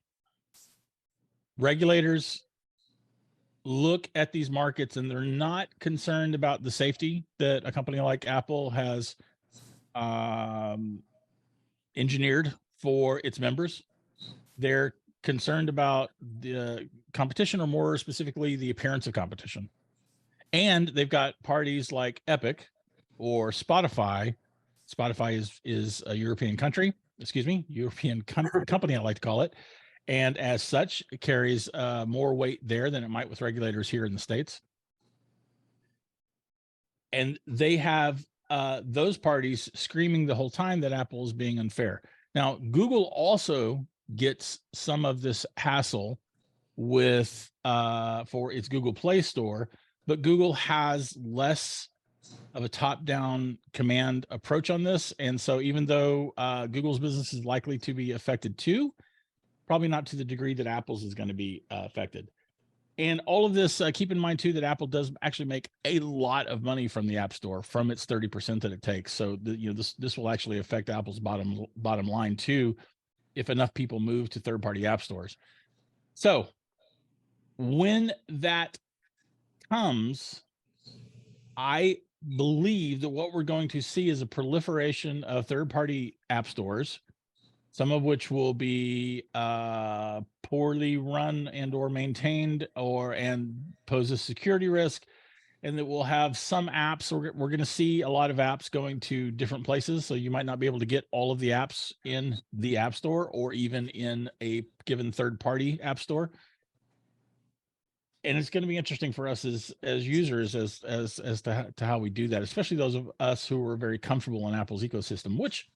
Regulators look at these markets and they're not concerned about the safety that a company like Apple has engineered for its members. They're concerned about the competition, or more specifically, the appearance of competition. And they've got parties like Epic or Spotify. Spotify is a European company, I like to call it. And as such, it carries more weight there than it might with regulators here in the States. And they have those parties screaming the whole time that Apple is being unfair. Now, Google also gets some of this hassle with for its Google Play Store, but Google has less of a top-down command approach on this. And so even though Google's business is likely to be affected too, probably not to the degree that Apple's is going to be affected. And all of this, keep in mind too, that Apple does actually make a lot of money from the App Store, from its 30% that it takes. So this will actually affect Apple's bottom line too, if enough people move to third-party app stores. So when that comes, I believe that what we're going to see is a proliferation of third-party app stores, some of which will be poorly run and or maintained and pose a security risk, and that we'll have some apps. We're going to see a lot of apps going to different places, so you might not be able to get all of the apps in the App Store or even in a given third-party app store. And it's going to be interesting for us as users as to how we do that, especially those of us who are very comfortable in Apple's ecosystem, which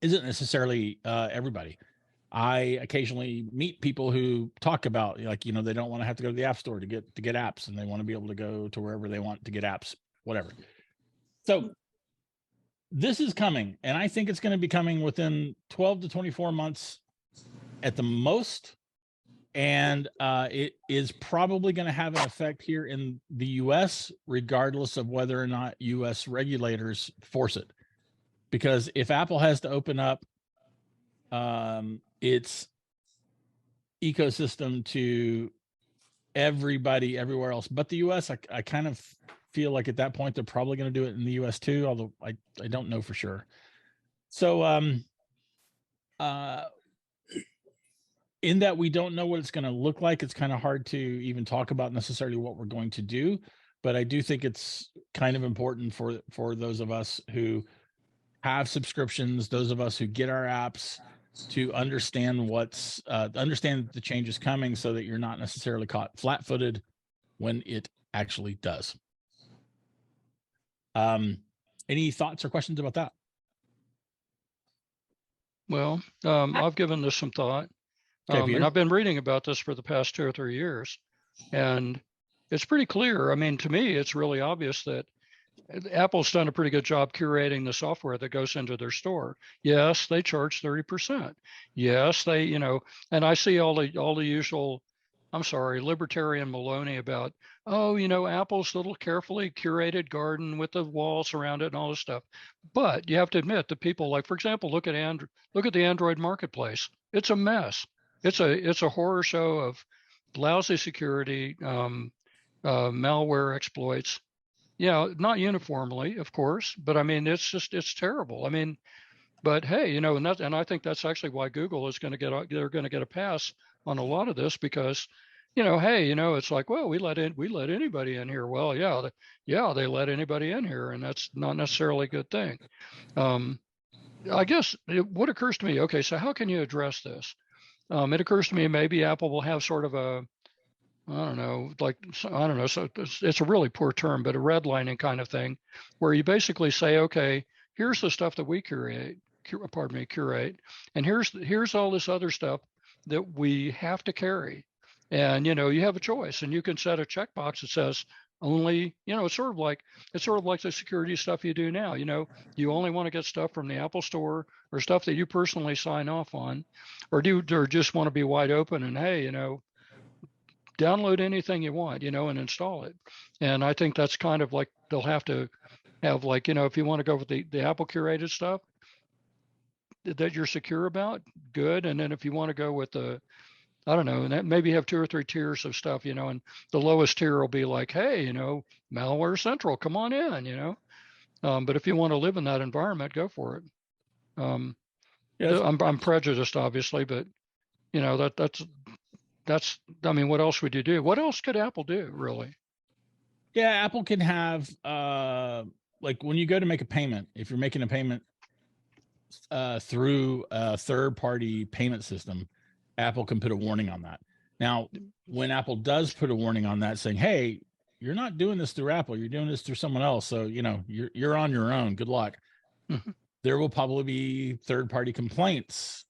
isn't necessarily everybody. I occasionally meet people who talk about, like, they don't want to have to go to the App Store to get apps, and they want to be able to go to wherever they want to get apps, whatever. So this is coming, and I think it's going to be coming within 12 to 24 months at the most. And it is probably going to have an effect here in the US, regardless of whether or not US regulators force it. Because if Apple has to open up its ecosystem to everybody everywhere else but the US, I kind of feel like at that point they're probably going to do it in the US too, although I don't know for sure. So in that we don't know what it's going to look like, it's kind of hard to even talk about necessarily what we're going to do. But I do think it's kind of important for those of us who have subscriptions, those of us who get our apps, to understand understand the changes coming, so that you're not necessarily caught flat-footed when it actually does. Any thoughts or questions about that? Well, I've given this some thought. Okay, And Peter. I've been reading about this for the past 2 or 3 years. And it's pretty clear. I mean, to me, it's really obvious that Apple's done a pretty good job curating the software that goes into their store. Yes, they charge 30%. Yes, they, and I see all the usual, I'm sorry, libertarian baloney about, oh, Apple's little carefully curated garden with the walls around it and all this stuff. But you have to admit that people like, for example, look at the Android marketplace. It's a mess. It's a horror show of lousy security, malware exploits. Not uniformly, of course, but I mean, it's terrible. I mean, but hey, and I think that's actually why Google is going to they're going to get a pass on a lot of this because, hey, it's like, well, we let anybody in here. Well, they let anybody in here, and that's not necessarily a good thing. I guess what occurs to me, okay, so how can you address this? It occurs to me maybe Apple will have sort of a, I don't know, so it's a really poor term, but a redlining kind of thing where you basically say, okay, here's the stuff that we curate, and here's all this other stuff that we have to carry. And, you have a choice and you can set a checkbox that says only, it's sort of like the security stuff you do now. You only want to get stuff from the Apple store or stuff that you personally sign off on, or just want to be wide open and, hey, download anything you want, and install it. And I think that's kind of like they'll have to have, like, if you want to go with the Apple curated stuff that you're secure about, good. And then if you want to go with the, I don't know, and that maybe have 2 or 3 tiers of stuff, and the lowest tier will be like, hey, malware central, come on in, but if you want to live in that environment, go for it. Yes. I'm prejudiced, obviously, but that's, I mean, what else would you do? What else could Apple do, really? Yeah, Apple can have like when you go to make a payment, if you're making a payment through a third-party payment system, Apple can put a warning on that. Now, when Apple does put a warning on that saying, hey, you're not doing this through Apple, you're doing this through someone else, so you're on your own, good luck. There will probably be third-party complaints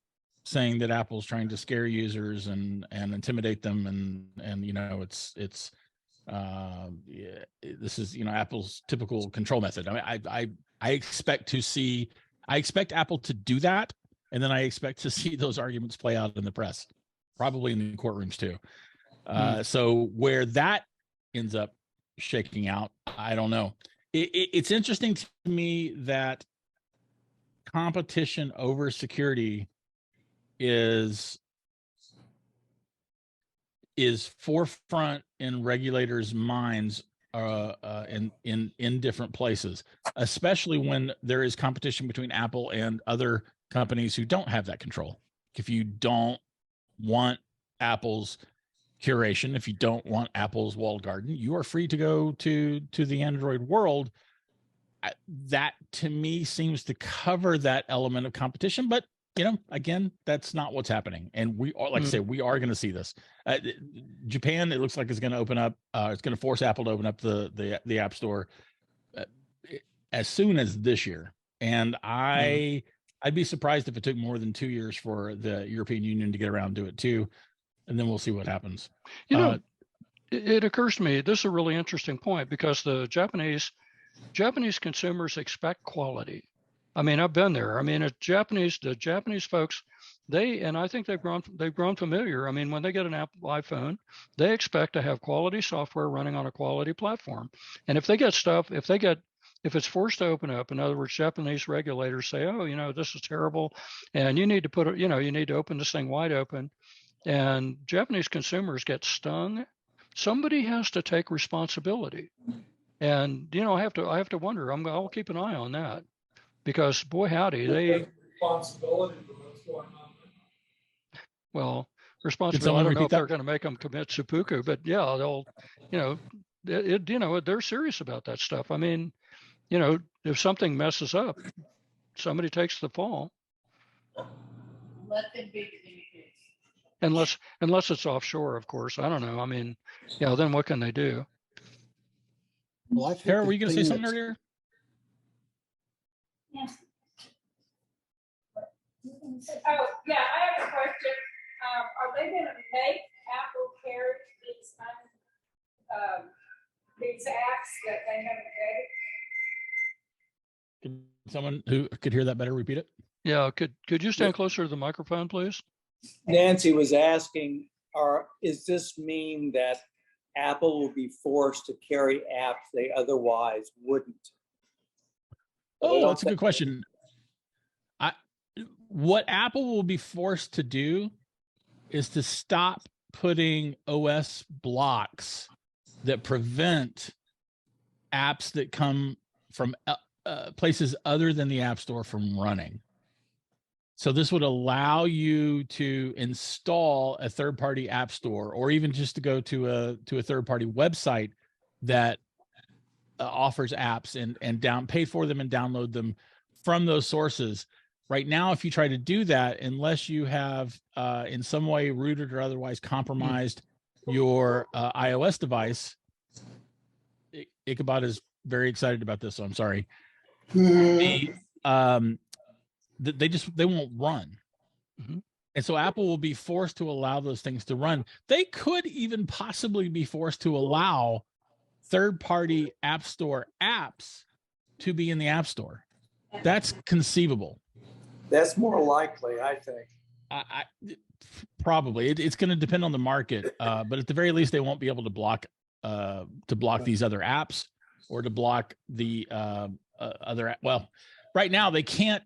saying that Apple's trying to scare users and intimidate them, and this is Apple's typical control method. I mean, I expect Apple to do that, and then I expect to see those arguments play out in the press, probably in the courtrooms too. So where that ends up shaking out, I don't know. It's interesting to me that competition over security is forefront in regulators' minds in different places, especially when there is competition between Apple and other companies who don't have that control. If you don't want Apple's curation, if you don't want Apple's walled garden, you are free to go to the Android world. That to me seems to cover that element of competition, but again, that's not what's happening. And we are, like I say, we are going to see this. Japan, it looks like it's going to open up. It's going to force Apple to open up the App Store as soon as this year. And I'd be surprised if it took more than 2 years for the European Union to get around to it too. And then we'll see what happens. It occurs to me, this is a really interesting point because the Japanese consumers expect quality. I mean, I've been there. I mean, the Japanese folks, and I think they've grown familiar. I mean, when they get an Apple iPhone, they expect to have quality software running on a quality platform. And if it's forced to open up, in other words, Japanese regulators say, oh, this is terrible, and you need to you need to open this thing wide open, and Japanese consumers get stung, somebody has to take responsibility. And I have to wonder. I'll keep an eye on that. Because boy, howdy, Responsibility for what's going on. Well, responsibility. I don't know if they're going to make them commit seppuku, but yeah, they'll, they're serious about that stuff. I mean, if something messes up, somebody takes the fall. Let them be communicated. Unless it's offshore, of course. I don't know. I mean, then what can they do? Well, I think Tara, were you going to say something earlier? Yes. Oh, yeah, I have a question. Are they gonna make Apple carry these apps that they haven't vetted? Can someone who could hear that better repeat it? Yeah, could you stand closer to the microphone, please? Nancy was asking, is this mean that Apple will be forced to carry apps they otherwise wouldn't? Oh, that's a good question. What Apple will be forced to do is to stop putting OS blocks that prevent apps that come from places other than the App Store from running. So this would allow you to install a third-party app store, or even just to go to a third-party website that offers apps and pay for them and download them from those sources. Right now, if you try to do that, unless you have in some way rooted or otherwise compromised your iOS device, Ichabod is very excited about this, so I'm sorry. They won't run. And so Apple will be forced to allow those things to run. They could even possibly be forced to allow third-party App Store apps to be in the App Store. That's conceivable. That's more likely, I think. Probably. It's going to depend on the market, but at the very least, they won't be able to block these other apps or to block the other. Well, right now they can't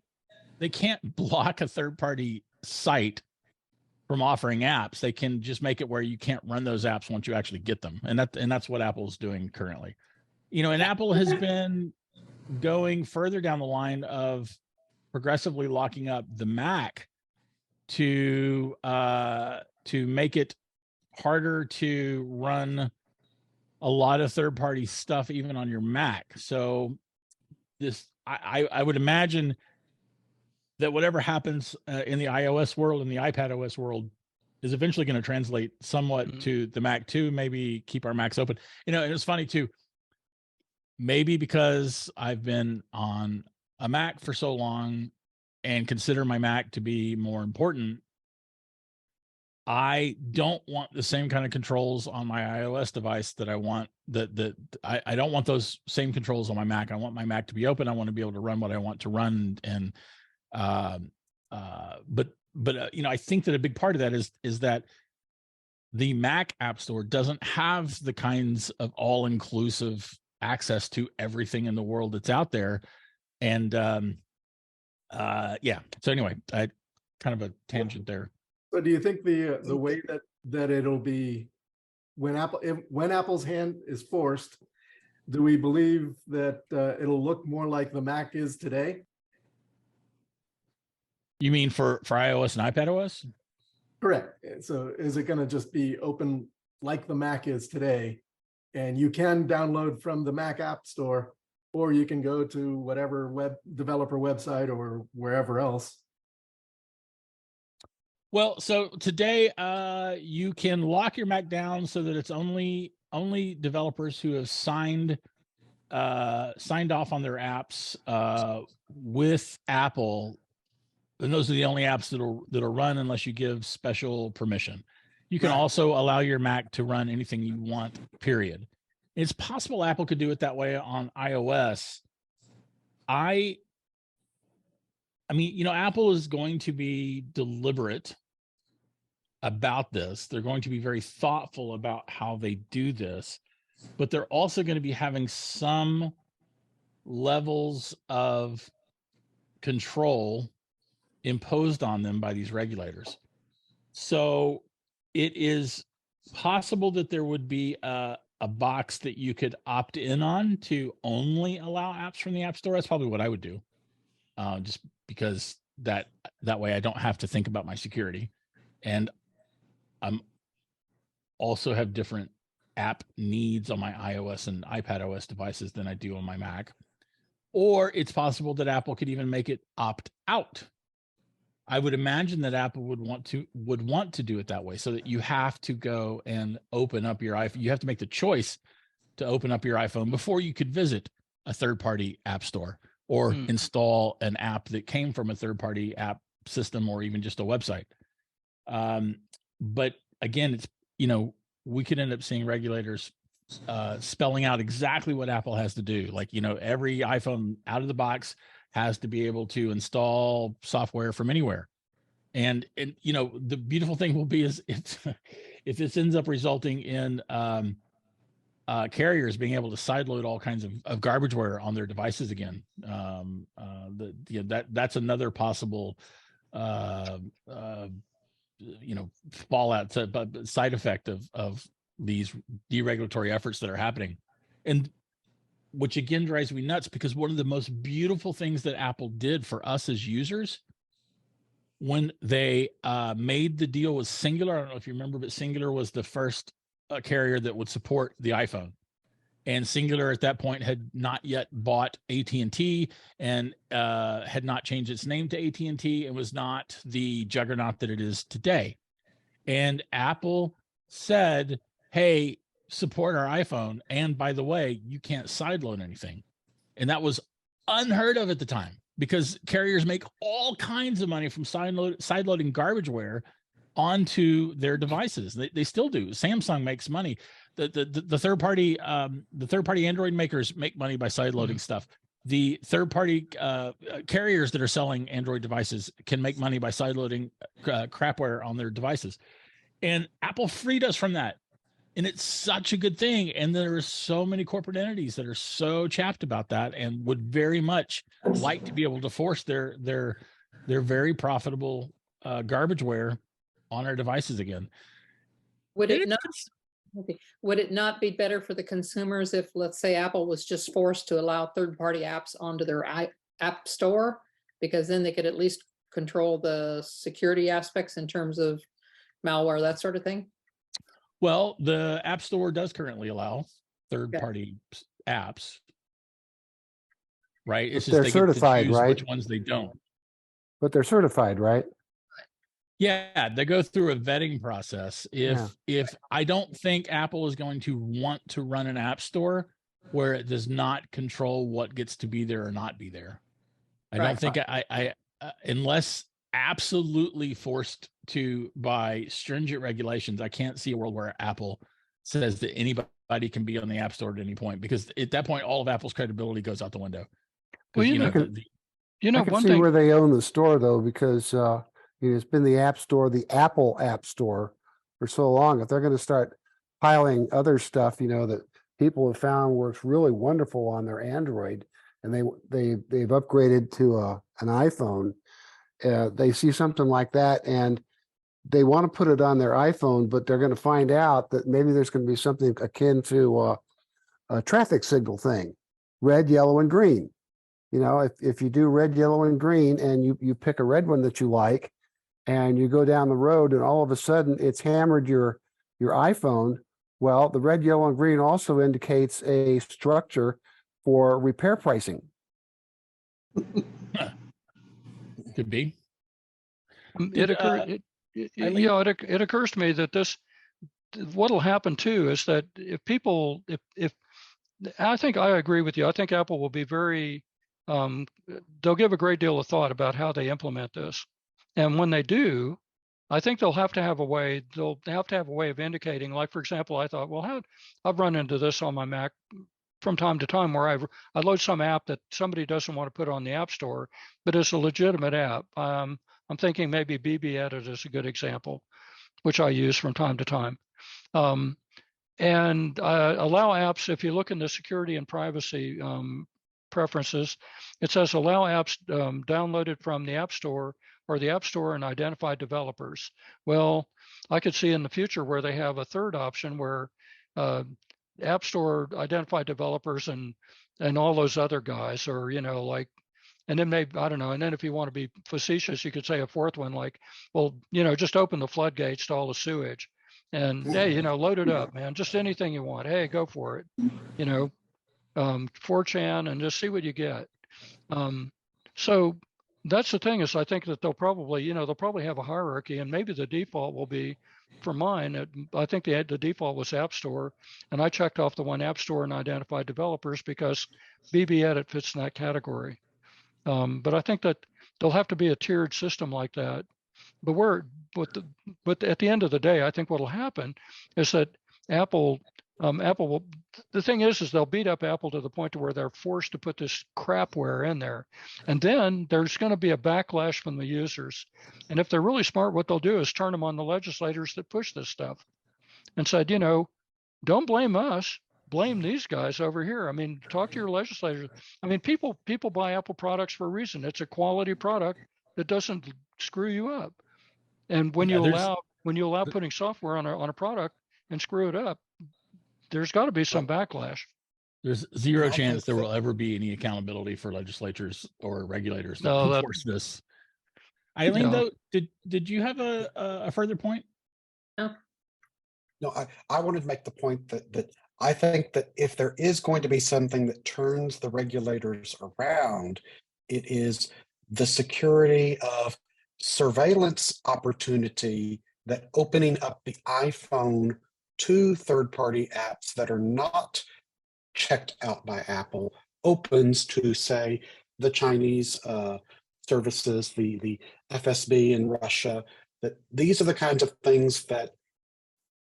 block a third-party site from offering apps. They can just make it where you can't run those apps once you actually get them, and that's what Apple's doing currently. And Apple has been going further down the line of progressively locking up the Mac to make it harder to run a lot of third-party stuff even on your Mac. So I would imagine that whatever happens in the iOS world and the iPad OS world is eventually going to translate somewhat to the Mac too. Maybe keep our Macs open. And it's funny too. Maybe because I've been on a Mac for so long and consider my Mac to be more important, I don't want the same kind of controls on my iOS device that I want. I don't want those same controls on my Mac. I want my Mac to be open. I want to be able to run what I want to run. And but I think that a big part of that is that the Mac App Store doesn't have the kinds of all-inclusive access to everything in the world that's out there. And yeah. So anyway, I kind of a tangent there. So do you think the way that it'll be when Apple's hand is forced, do we believe that it'll look more like the Mac is today? You mean for iOS and iPad OS? Correct. So is it going to just be open like the Mac is today? And you can download from the Mac App Store, or you can go to whatever web developer website or wherever else. Well, so today you can lock your Mac down so that it's only developers who have signed off on their apps with Apple, and those are the only apps that'll run unless you give special permission. You can also allow your Mac to run anything you want, period. It's possible Apple could do it that way on iOS. I mean, Apple is going to be deliberate about this. They're going to be very thoughtful about how they do this, but they're also going to be having some levels of control imposed on them by these regulators. So it is possible that there would be a box that you could opt in on to only allow apps from the App Store. That's probably what I would do, just because that way I don't have to think about my security. And I'm also have different app needs on my iOS and iPad OS devices than I do on my Mac. Or it's possible that Apple could even make it opt out. I would imagine that Apple would want to do it that way, so that you have to go and open up your iPhone. You have to make the choice to open up your iPhone before you could visit a third-party app store or install an app that came from a third-party app system or even just a website. But again, it's, you know, we could end up seeing regulators spelling out exactly what Apple has to do. Like, you know, every iPhone out of the box has to be able to install software from anywhere. And you know, the beautiful thing will be is if this ends up resulting in carriers being able to sideload all kinds of garbageware on their devices again. That's another possible you know, fallout side effect of these deregulatory efforts that are happening. And which again drives me nuts, because one of the most beautiful things that Apple did for us as users when they made the deal with Singular, I don't know if you remember, but Singular was the first carrier that would support the iPhone. And Singular at that point had not yet bought AT&T and had not changed its name to AT&T and was not the juggernaut that it is today. And Apple said, hey, support our iPhone. And by the way, you can't sideload anything. And that was unheard of at the time, because carriers make all kinds of money from sideloading garbageware onto their devices. They still do. Samsung makes money. The third party Android makers make money by sideloading stuff. The third party carriers that are selling Android devices can make money by sideloading crapware on their devices. And Apple freed us from that. And it's such a good thing. And there are so many corporate entities that are so chapped about that and would very much like to be able to force their very profitable garbageware on our devices again. Would it not? Okay. Would it not be better for the consumers if, let's say, Apple was just forced to allow third-party apps onto their app store, because then they could at least control the security aspects in terms of malware, that sort of thing? Well, the App Store does currently allow third-party apps, right? It's just They're they certified, get to choose right? which ones they don't. But they're certified, right? Yeah, they go through a vetting process. If I don't think Apple is going to want to run an app store where it does not control what gets to be there or not be there. I don't think I unless absolutely forced to by stringent regulations, I can't see a world where Apple says that anybody can be on the App Store at any point, because at that point, all of Apple's credibility goes out the window. Well, you know, I can one see thing where they own the store though, because it's been the App Store, the Apple App Store for so long. If they're going to start piling other stuff, that people have found works really wonderful on their Android, and they've upgraded to an iPhone, they see something like that and they want to put it on their iPhone, but they're going to find out that maybe there's going to be something akin to a traffic signal thing, red, yellow, and green. If you do red, yellow, and green, and you pick a red one that you like, and you go down the road, and all of a sudden it's hammered your iPhone. Well, the red, yellow, and green also indicates a structure for repair pricing. Could be. It occurs to me that what'll happen too is that if I think I agree with you. I think Apple will be very, they'll give a great deal of thought about how they implement this. And when they do, I think they'll have to have a way of indicating, like, for example, I thought, well, I've run into this on my Mac from time to time where I load some app that somebody doesn't want to put on the App Store, but it's a legitimate app. I'm thinking maybe BB Edit is a good example, which I use from time to time. And allow apps, if you look in the security and privacy preferences, it says allow apps downloaded from the App Store or the App Store and identified developers. Well, I could see in the future where they have a third option where App Store identified developers and all those other guys, or, and then maybe, I don't know. And then if you want to be facetious, you could say a fourth one, like, well, just open the floodgates to all the sewage and, hey, load it up, man, just anything you want. Hey, go for it, 4chan, and just see what you get. So that's the thing, is I think that they'll probably have a hierarchy, and maybe the default will be, for mine, I think the default was App Store, and I checked off the one App Store and identified developers because BB Edit fits in that category. But I think that there'll have to be a tiered system like that. But but at the end of the day, I think what'll happen is that Apple will, the thing is they'll beat up Apple to the point to where they're forced to put this crapware in there. And then there's going to be a backlash from the users. And if they're really smart, what they'll do is turn them on the legislators that push this stuff and said, don't blame us, blame these guys over here. I mean, talk to your legislators. I mean, people buy Apple products for a reason. It's a quality product that doesn't screw you up. And when you allow putting software on a product and screw it up, there's got to be some backlash. There's zero chance there will ever be any accountability for legislators or regulators that No, enforce this. Eileen, though, did you have a further point? No, I wanted to make the point that I think that if there is going to be something that turns the regulators around, it is the security of surveillance opportunity that opening up the iPhone to third-party apps that are not checked out by Apple opens to, say, the Chinese services, the FSB in Russia, that these are the kinds of things that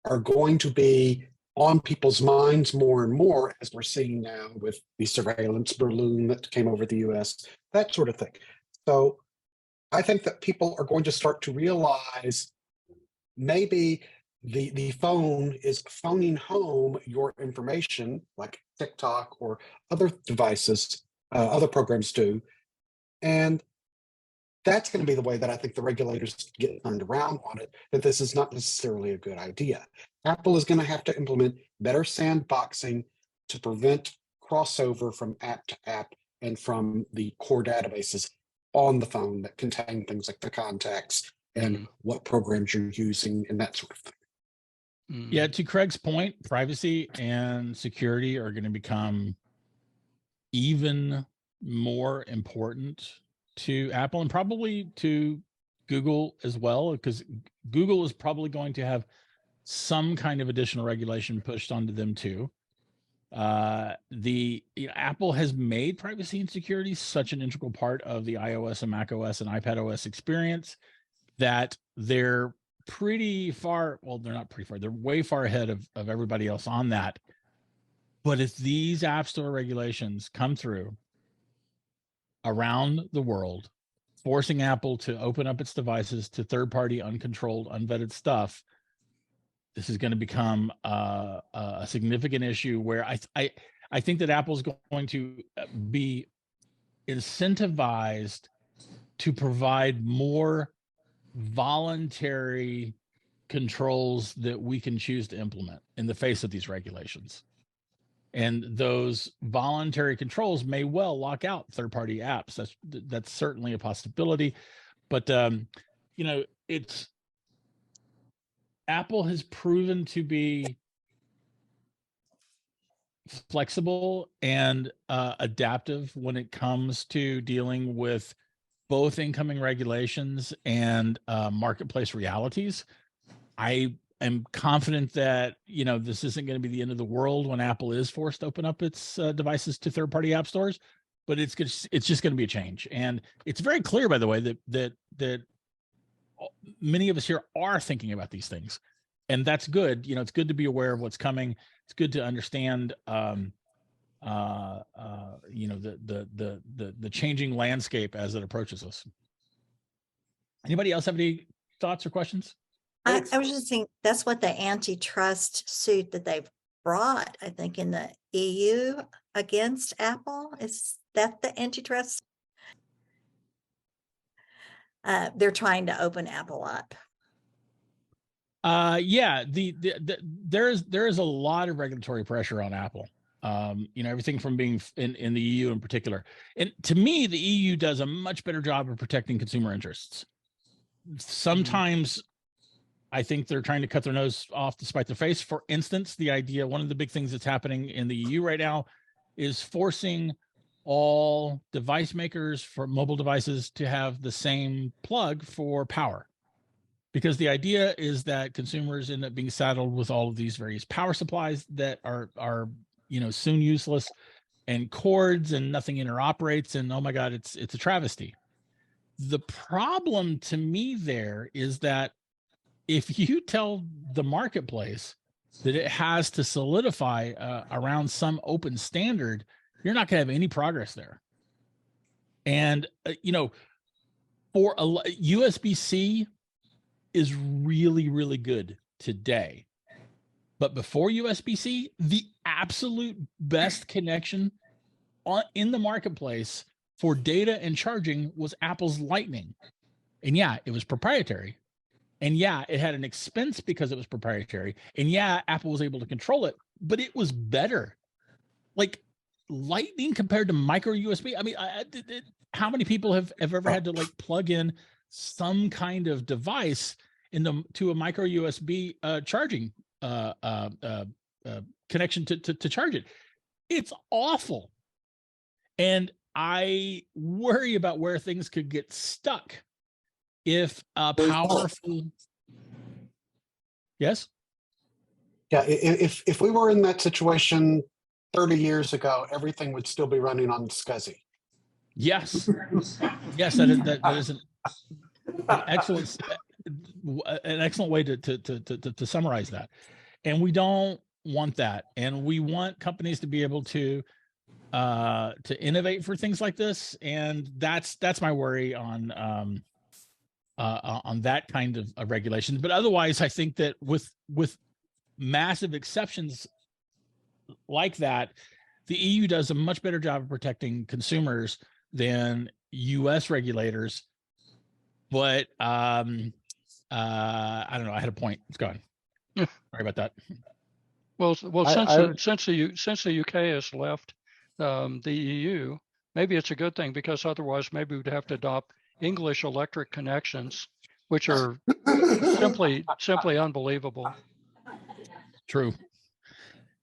are going to be on people's minds more and more, as we're seeing now with the surveillance balloon that came over the US, that sort of thing. So I think that people are going to start to realize maybe the phone is phoning home your information, like TikTok or other devices, other programs do. And that's going to be the way that I think the regulators get turned around on it, that this is not necessarily a good idea. Apple is going to have to implement better sandboxing to prevent crossover from app to app and from the core databases on the phone that contain things like the contacts and what programs you're using and that sort of thing. Yeah, to Craig's point, privacy and security are going to become even more important to Apple and probably to Google as well, because Google is probably going to have some kind of additional regulation pushed onto them too. Apple has made privacy and security such an integral part of the iOS and macOS and iPadOS experience that they're pretty far. Well, they're not pretty far. They're way far ahead of everybody else on that. But if these App Store regulations come through around the world, forcing Apple to open up its devices to third-party, uncontrolled, unvetted stuff, this is going to become a significant issue where I think that Apple's going to be incentivized to provide more voluntary controls that we can choose to implement in the face of these regulations. And those voluntary controls may well lock out third-party apps. That's certainly a possibility. But it's Apple has proven to be flexible and adaptive when it comes to dealing with both incoming regulations and marketplace realities. I am confident that this isn't going to be the end of the world when Apple is forced to open up its devices to third-party app stores, but it's just going to be a change. And it's very clear, by the way, that many of us here are thinking about these things, and that's good. It's good to be aware of what's coming. It's good to understand the changing landscape as it approaches us. Anybody else have any thoughts or questions? I was just thinking that's what the antitrust suit that they've brought, I think, in the EU against Apple. Is that the antitrust? They're trying to open Apple up. Yeah, there is a lot of regulatory pressure on Apple. Everything from being in the EU in particular. And to me, the EU does a much better job of protecting consumer interests. Sometimes I think they're trying to cut their nose off to spite their face. For instance, one of the big things that's happening in the EU right now is forcing all device makers for mobile devices to have the same plug for power. Because the idea is that consumers end up being saddled with all of these various power supplies that are soon useless, and cords, and nothing interoperates, and oh my God, it's a travesty. The problem to me there is that if you tell the marketplace that it has to solidify around some open standard, you're not going to have any progress there. And, for a USB-C is really, really good today. But before USB-C, the absolute best connection in the marketplace for data and charging was Apple's Lightning. And yeah, it was proprietary. And yeah, it had an expense because it was proprietary. And yeah, Apple was able to control it, but it was better. Like Lightning compared to micro USB. I mean, how many people have ever had to like plug in some kind of device to a micro USB charging connection to charge it? It's awful. And I worry about where things could get stuck if powerful. Yes. Yeah. If we were in that situation 30 years ago, everything would still be running on SCSI. Yes. Yes. That is an excellent way to summarize that. And we don't want that. And we want companies to be able to innovate for things like this. And that's my worry on that kind of regulation. But otherwise, I think that with massive exceptions like that, the EU does a much better job of protecting consumers than US regulators. But I don't know. I had a point. It's gone. Sorry about that. Well, since the UK has left the EU, maybe it's a good thing, because otherwise maybe we'd have to adopt English electric connections, which are simply unbelievable. True.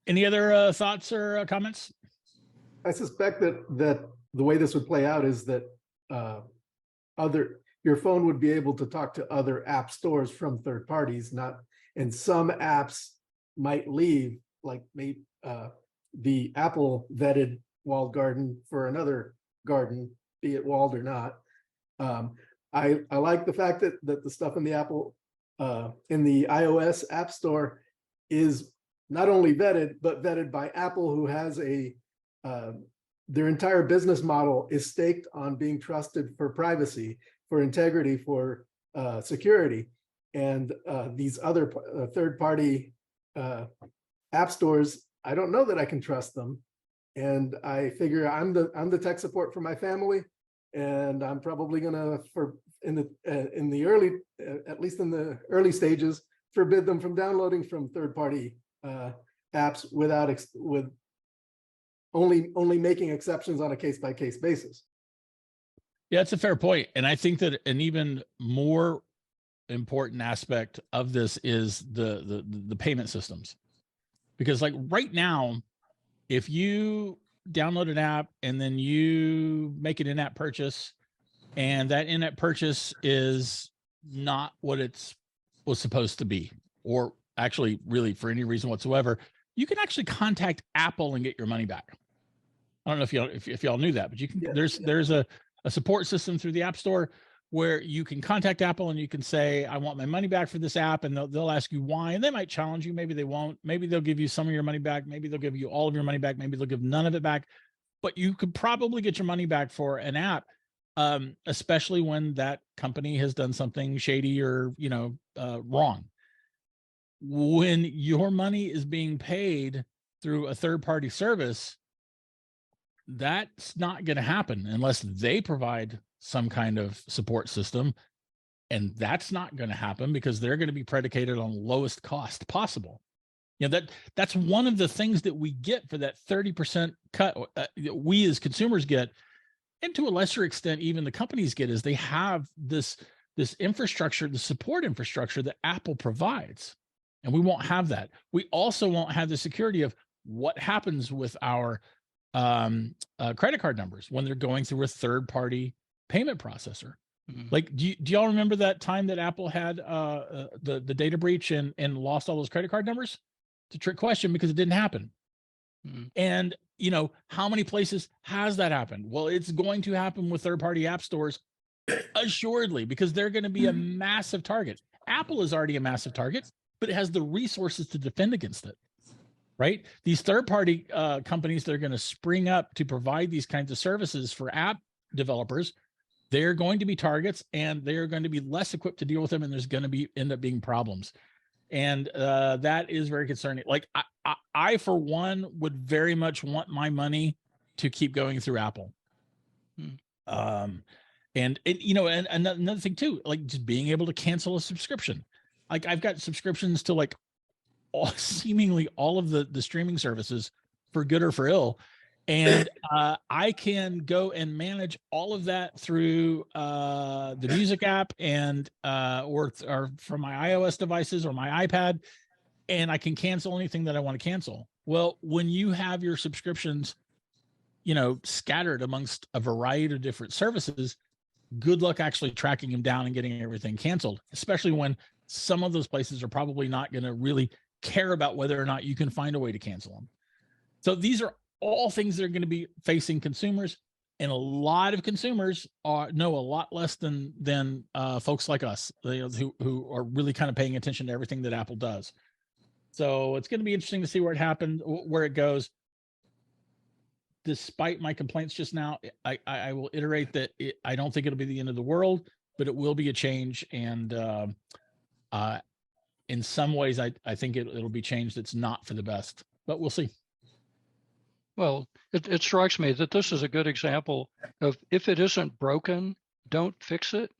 Any other thoughts or comments? I suspect that the way this would play out is that your phone would be able to talk to other app stores from third parties, and some apps might leave, like maybe the Apple vetted walled garden for another garden, be it walled or not. I like the fact that the stuff in the Apple in the iOS App Store is not only vetted, but vetted by Apple, who has their entire business model is staked on being trusted for privacy, for integrity, for security. And these other third-party app stores, I don't know that I can trust them. And I figure I'm the tech support for my family, and I'm probably gonna, at least in the early stages, forbid them from downloading from third-party apps with only making exceptions on a case-by-case basis. Yeah, it's a fair point. And I think that an even more important aspect of this is the payment systems. Because like right now, if you download an app and then you make an in-app purchase, and that in-app purchase is not what it was supposed to be, or actually really for any reason whatsoever, you can actually contact Apple and get your money back. I don't know if y'all knew that, but you can. Yeah, there's a support system through the App Store where you can contact Apple and you can say, I want my money back for this app, and they'll ask you why, and they might challenge you. Maybe they won't. Maybe they'll give you some of your money back. Maybe they'll give you all of your money back. Maybe they'll give none of it back. But you could probably get your money back for an app, especially when that company has done something shady or wrong. When your money is being paid through a third-party service, that's not going to happen unless they provide some kind of support system. And that's not going to happen because they're going to be predicated on lowest cost possible. That's one of the things that we get for that 30% cut we as consumers get, and to a lesser extent, even the companies get, is they have this infrastructure, the support infrastructure that Apple provides. And we won't have that. We also won't have the security of what happens with our credit card numbers when they're going through a third-party payment processor. Mm-hmm. Like, do y'all remember that time that Apple had the data breach and lost all those credit card numbers? It's a trick question because it didn't happen. Mm-hmm. And how many places has that happened? Well, it's going to happen with third-party app stores Assuredly, because they're going to be a massive target. Apple is already a massive target, but it has the resources to defend against it. Right? These third-party companies that are going to spring up to provide these kinds of services for app developers, they're going to be targets, and they're going to be less equipped to deal with them, and there's going to end up being problems. And that is very concerning. Like I, for one, would very much want my money to keep going through Apple. And you know, and another thing too, like just being able to cancel a subscription. Like I've got subscriptions to like seemingly all of the streaming services, for good or for ill. And I can go and manage all of that through the music app and or from my iOS devices or my iPad, and I can cancel anything that I want to cancel. Well, when you have your subscriptions, you know, scattered amongst a variety of different services, good luck actually tracking them down and getting everything canceled, especially when some of those places are probably not going to really care about whether or not you can find a way to cancel them. So these are all things that are going to be facing consumers, and a lot of consumers know a lot less than folks like us, who are really kind of paying attention to everything that Apple does. So it's going to be interesting to see where it goes. Despite my complaints just now, I will iterate that I don't think it'll be the end of the world, but it will be a change. And in some ways, I think it'll be changed. It's not for the best, but we'll see. Well, it strikes me that this is a good example of, if it isn't broken, don't fix it.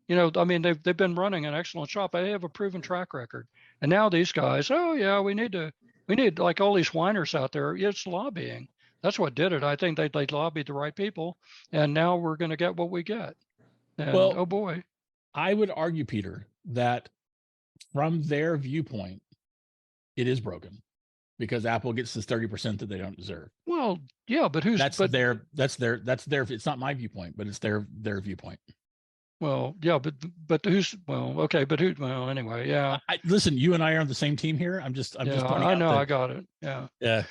You know, I mean, they've been running an excellent shop. They have a proven track record. And now these guys, oh yeah, we need like all these whiners out there. It's lobbying. That's what did it. I think they lobbied the right people, and now we're going to get what we get. And, well, oh boy, I would argue, Peter, that from their viewpoint, it is broken because Apple gets this 30% that they don't deserve. Well, yeah, but that's their. It's not my viewpoint, but it's their viewpoint. Well, yeah, but who's, well, okay, but who, well, anyway, yeah. Listen, you and I are on the same team here. I'm just pointing out I know, that, I got it. Yeah. Yeah.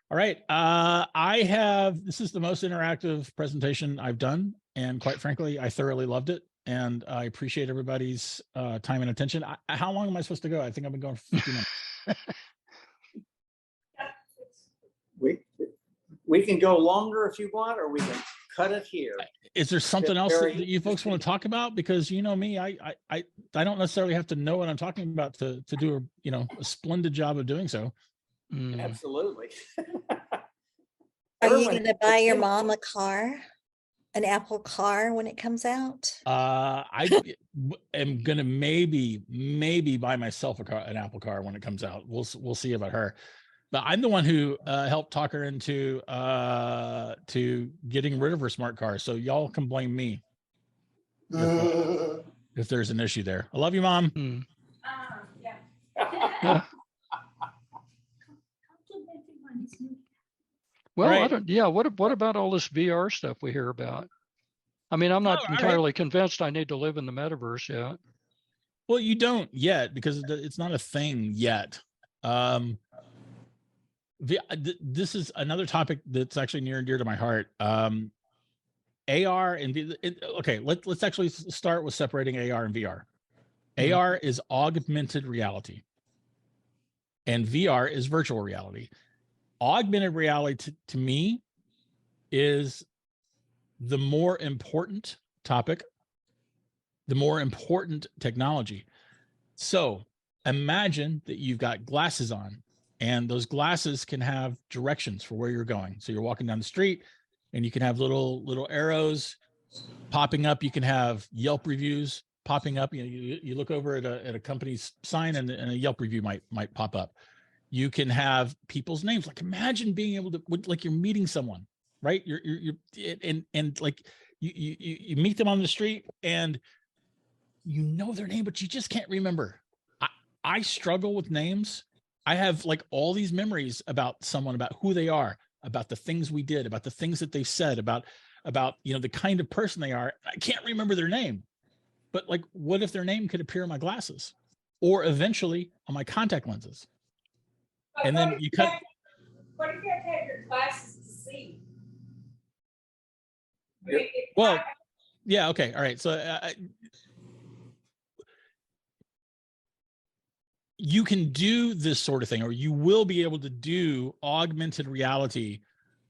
All right. This is the most interactive presentation I've done. And quite frankly, I thoroughly loved it. And I appreciate everybody's time and attention. How long am I supposed to go? I think I've been going for 50 minutes. We can go longer if you want, or we can cut it here. Is there something else that you folks want to talk about? Because you know me, I don't necessarily have to know what I'm talking about to do a splendid job of doing so. Absolutely. Are you going to buy your mom a car, an Apple car, when it comes out? I am gonna maybe buy myself an Apple car when it comes out. We'll see about her. But I'm the one who helped talk her into to getting rid of her smart car. So y'all can blame me if there's an issue there. I love you, Mom. Yeah. Well, Right. I don't, yeah. What about all this VR stuff we hear about? I mean, I'm not entirely convinced I need to live in the metaverse yet. Well, you don't yet because it's not a thing yet. This is another topic that's actually near and dear to my heart. AR and okay, let's actually start with separating AR and VR. AR is augmented reality, and VR is virtual reality. Augmented reality to me is the more important topic, the more important technology. So imagine that you've got glasses on, and those glasses can have directions for where you're going. So you're walking down the street and you can have little arrows popping up. You can have Yelp reviews popping up. You look over at a company's sign and a Yelp review might pop up. You can have people's names. Like imagine being able to, like you're meeting someone, right? You're like you meet them on the street and you know their name, but you just can't remember. I struggle with names. I have like all these memories about someone, about who they are, about the things we did, about the things that they said, about the kind of person they are. I can't remember their name. But like, what if their name could appear on my glasses or eventually on my contact lenses? And then you cut. What if you have to have your glasses to see? Well, Yeah. Okay. All right. So you can do this sort of thing, or you will be able to do augmented reality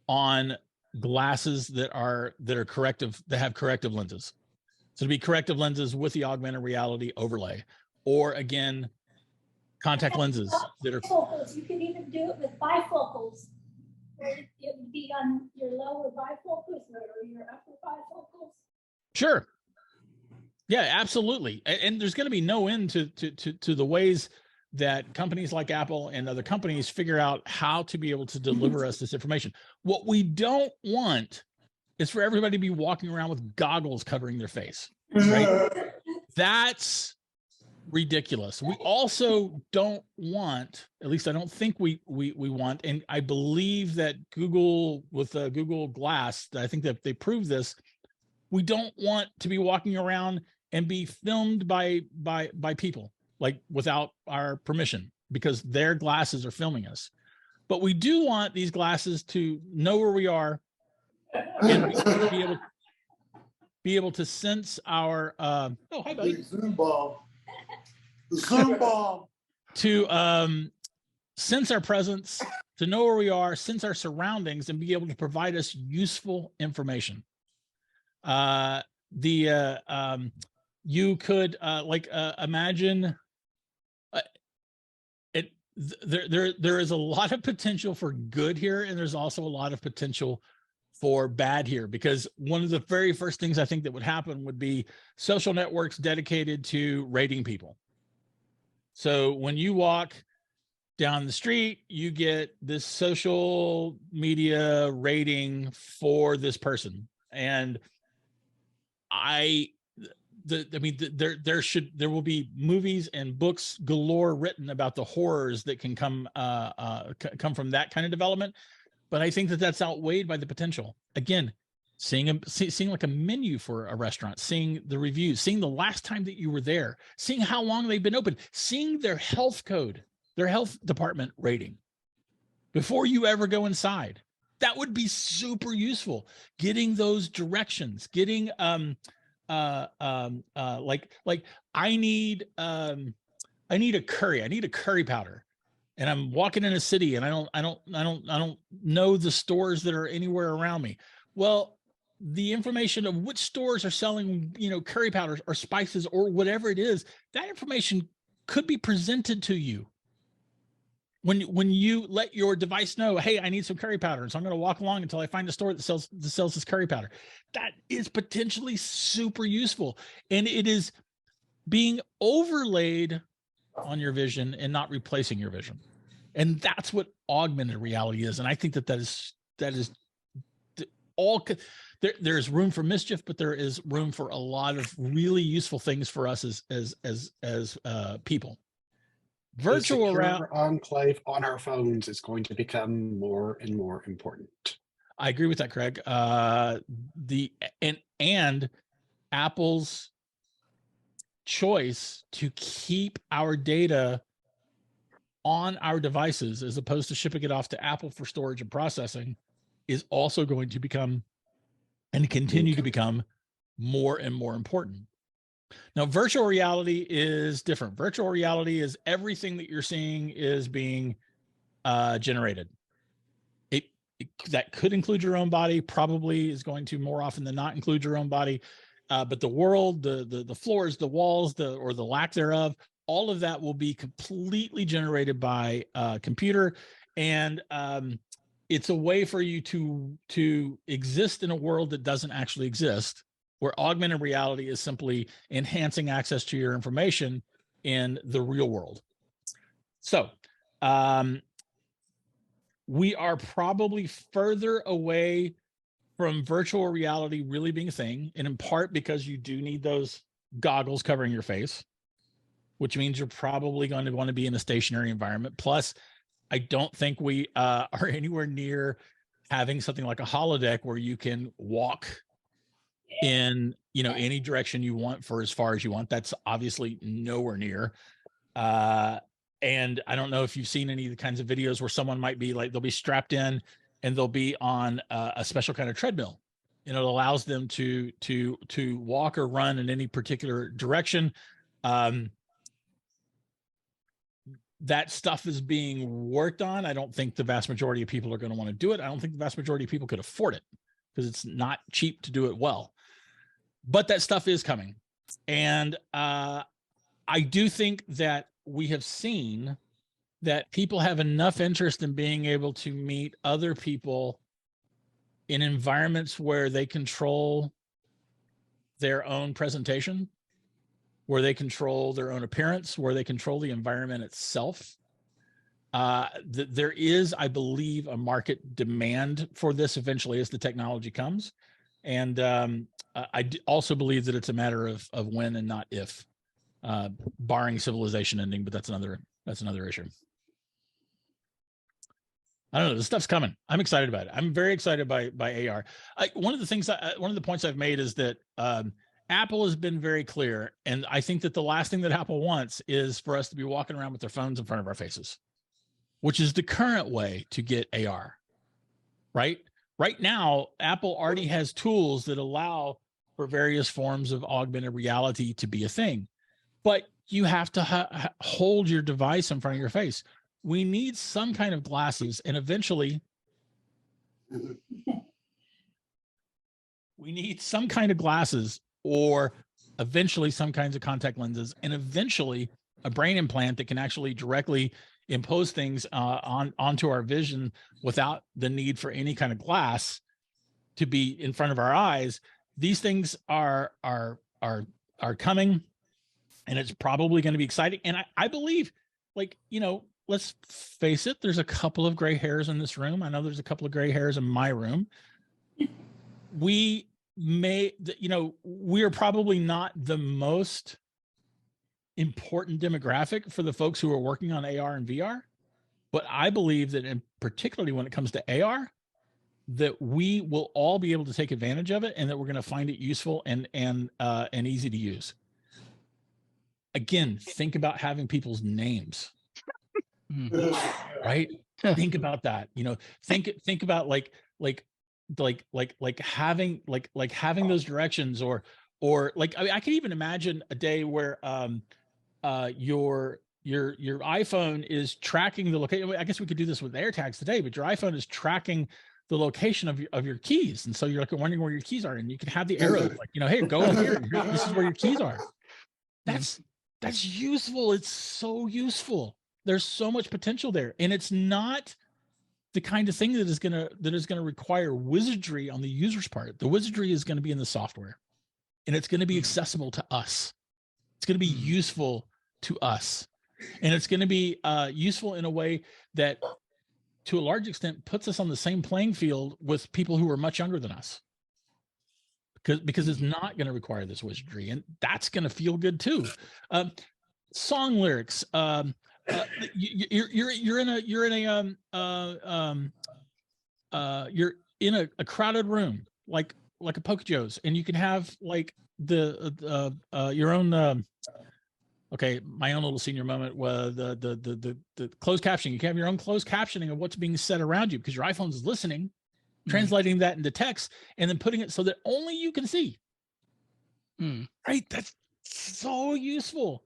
on glasses that are corrective, that have corrective lenses. So to be corrective lenses with the augmented reality overlay, or again, contact lenses that are bifocals. You can even do it with bifocals. Where it would be on your lower bifocals or your upper bifocals. Sure. Yeah, absolutely. And there's going to be no end to the ways that companies like Apple and other companies figure out how to be able to deliver us this information. What we don't want is for everybody to be walking around with goggles covering their face, right? That's ridiculous. We also don't want, at least I don't think we want, and I believe that Google with Google Glass, I think that they proved this, we don't want to be walking around and be filmed by people, like without our permission, because their glasses are filming us. But we do want these glasses to know where we are and be able to sense our oh, hi buddy. Zoom bomb. Zoom bomb. To sense our presence, to know where we are, sense our surroundings, and be able to provide us useful information. You could imagine there is a lot of potential for good here, and there's also a lot of potential for bad here, because one of the very first things I think that would happen would be social networks dedicated to rating people. So when you walk down the street, you get this social media rating for this person. And there will be movies and books galore written about the horrors that can come from that kind of development. But I think that that's outweighed by the potential. Again, seeing like a menu for a restaurant, seeing the reviews, seeing the last time that you were there, seeing how long they've been open, seeing their health code, their health department rating before you ever go inside. That would be super useful. Getting those directions, getting like I need a curry powder, and I'm walking in a city and I don't know the stores that are anywhere around me. Well, the information of which stores are selling, curry powders or spices or whatever it is, that information could be presented to you when you let your device know, hey, I need some curry powder, and so I'm going to walk along until I find a store that sells this curry powder. That is potentially super useful, and it is being overlaid on your vision and not replacing your vision. And that's what augmented reality is. And I think that is all. There's room for mischief, but there is room for a lot of really useful things for us as people. Virtual reality enclave on our phones is going to become more and more important. I agree with that, Craig. And Apple's choice to keep our data on our devices as opposed to shipping it off to Apple for storage and processing is also going to become and continue to become more and more important. Now, virtual reality is different. Virtual reality is everything that you're seeing is being generated. That could include your own body, probably is going to more often than not include your own body. But the world, the floors, the walls, or the lack thereof, all of that will be completely generated by computer. And it's a way for you to exist in a world that doesn't actually exist, where augmented reality is simply enhancing access to your information in the real world. So we are probably further away from virtual reality really being a thing, and in part because you do need those goggles covering your face, which means you're probably going to want to be in a stationary environment. Plus, I don't think we are anywhere near having something like a holodeck where you can walk in any direction you want for as far as you want. That's obviously nowhere near. And I don't know if you've seen any of the kinds of videos where someone might be like, they'll be strapped in and they'll be on a special kind of treadmill, and it allows them to walk or run in any particular direction. That stuff is being worked on. I don't think the vast majority of people are going to want to do it. I don't think the vast majority of people could afford it because it's not cheap to do it well. But that stuff is coming. And I do think that we have seen that people have enough interest in being able to meet other people in environments where they control their own presentation, where they control their own appearance, where they control the environment itself. There is, I believe, a market demand for this eventually as the technology comes. And I also believe that it's a matter of when and not if, barring civilization ending, but that's another issue. I don't know. This stuff's coming. I'm excited about it. I'm very excited by AR. One of the points I've made is that Apple has been very clear, and I think that the last thing that Apple wants is for us to be walking around with their phones in front of our faces, which is the current way to get AR. Right now, Apple already has tools that allow for various forms of augmented reality to be a thing, but you have to hold your device in front of your face. We need some kind of glasses, and eventually we need some kind of glasses, or eventually some kinds of contact lenses, and eventually a brain implant that can actually directly impose things onto our vision without the need for any kind of glass to be in front of our eyes. These things are coming, and it's probably going to be exciting. And I believe, let's face it, there's a couple of gray hairs in this room. I know there's a couple of gray hairs in my room. We are probably not the most important demographic for the folks who are working on AR and VR, but I believe that, in particularly when it comes to AR, that we will all be able to take advantage of it, and that we're going to find it useful and easy to use. Again, think about having people's names. Right? Think about that. Think about having those directions, or I can even imagine a day where your iPhone is tracking the location. I guess we could do this with AirTags today, but your iPhone is tracking the location of your keys, and so you're wondering where your keys are, and you can have the arrows hey, go in here. This is where your keys are. That's useful. It's so useful. There's so much potential there, and it's not the kind of thing that is going to require wizardry on the user's part. The wizardry is going to be in the software, and it's going to be accessible to us. It's going to be useful to us, and it's going to be useful in a way that, to a large extent, puts us on the same playing field with people who are much younger than us, because it's not going to require this wizardry, and that's going to feel good too. Song lyrics. You're in a crowded room, like a Poke Joe's, and you can have your own okay, my own little senior moment was the closed captioning. You can have your own closed captioning of what's being said around you, because your iPhone is listening, translating that into text, and then putting it so that only you can see. Right? That's so useful.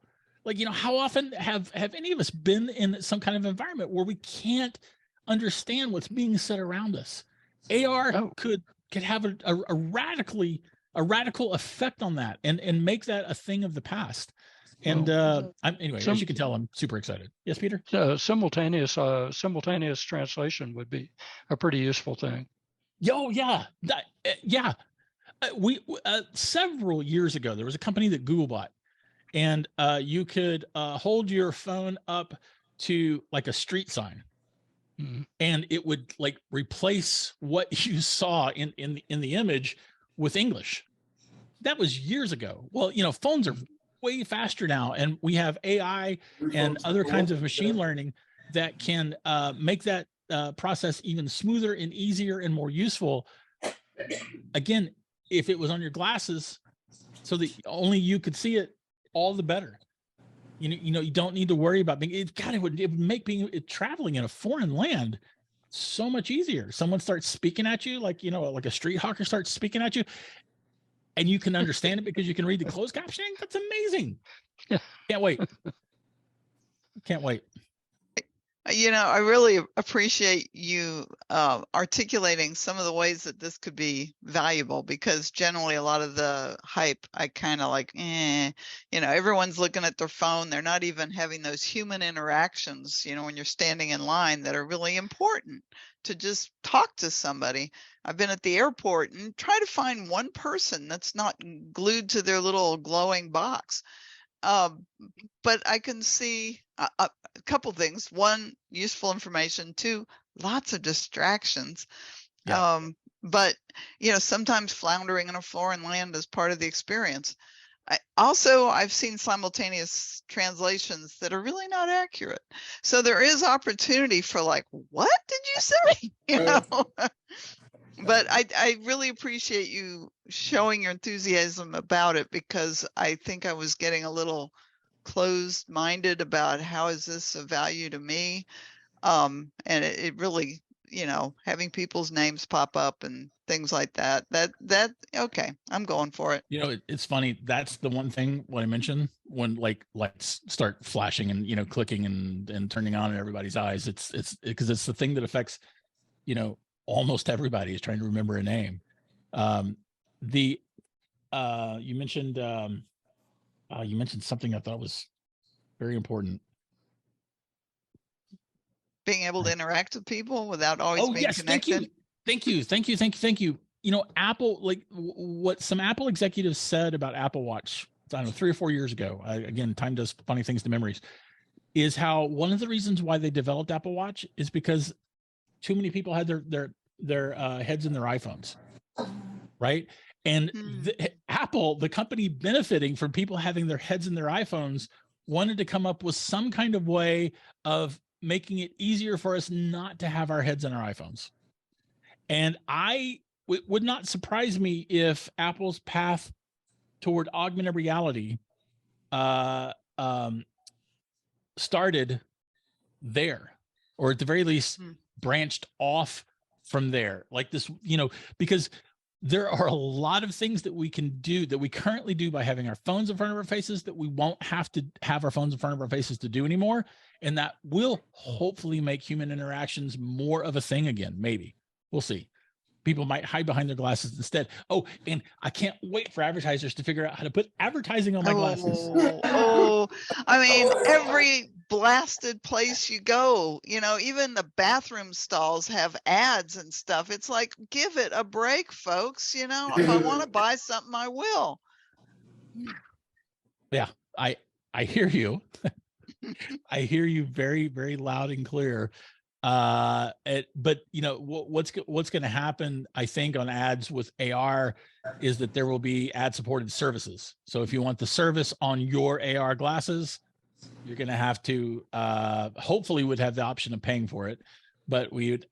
How often have any of us been in some kind of environment where we can't understand what's being said around us? AR could have a radical effect on that, and make that a thing of the past. And anyway, as you can tell, I'm super excited. Yes, Peter? Simultaneous translation would be a pretty useful thing. Yeah. We several years ago, there was a company that Google bought, and you could hold your phone up to a street sign, and it would replace what you saw in the image with English. That was years ago. Well, phones are way faster now, and we have AI and other kinds of machine learning that can make that process even smoother and easier and more useful. Again, if it was on your glasses so that only you could see it, all the better. You don't need to worry about being. It would make traveling in a foreign land so much easier. Someone starts speaking at you, like, like a street hawker starts speaking at you, and you can understand it because you can read the closed captioning. That's amazing. Can't wait. Can't wait. I really appreciate you articulating some of the ways that this could be valuable, because generally a lot of the hype, I kind of like, everyone's looking at their phone. They're not even having those human interactions, when you're standing in line, that are really important to just talk to somebody. I've been at the airport and try to find one person that's not glued to their little glowing box. But I can see a couple things. One, useful information. Two, lots of distractions. Yeah. But sometimes floundering in a foreign land is part of the experience. I've seen simultaneous translations that are really not accurate. So there is opportunity for, like, what did you say? But I really appreciate you showing your enthusiasm about it, because I think I was getting a little closed-minded about how is this of value to me. And it really, having people's names pop up and things like that, okay, I'm going for it. It's funny. That's the one thing when I mentioned, when lights start flashing and, clicking and turning on in everybody's eyes, it's because it's the thing that affects, almost everybody is trying to remember a name. You mentioned something I thought was very important. Being able to interact with people without always being connected. Thank you. Apple, like what some Apple executives said about Apple Watch, I don't know, 3 or 4 years ago. Again, time does funny things to memories. Is how one of the reasons why they developed Apple Watch is because too many people had their heads in their iPhones, right? And Apple, the company benefiting from people having their heads in their iPhones, wanted to come up with some kind of way of making it easier for us not to have our heads in our iPhones. And it would not surprise me if Apple's path toward augmented reality started there, or at the very least branched off from there, like this, because there are a lot of things that we can do that we currently do by having our phones in front of our faces that we won't have to have our phones in front of our faces to do anymore. And that will hopefully make human interactions more of a thing again. Maybe. We'll see. People might hide behind their glasses instead. Oh, and I can't wait for advertisers to figure out how to put advertising on my glasses. I mean, every blasted place you go, even the bathroom stalls have ads and stuff. It's like, give it a break, folks. If I want to buy something, I will. Yeah, I hear you. I hear you very, very loud and clear. But what's going to happen, I think, on ads with AR is that there will be ad supported services. So if you want the service on your AR glasses, you're going to have to hopefully would have the option of paying for it. But we would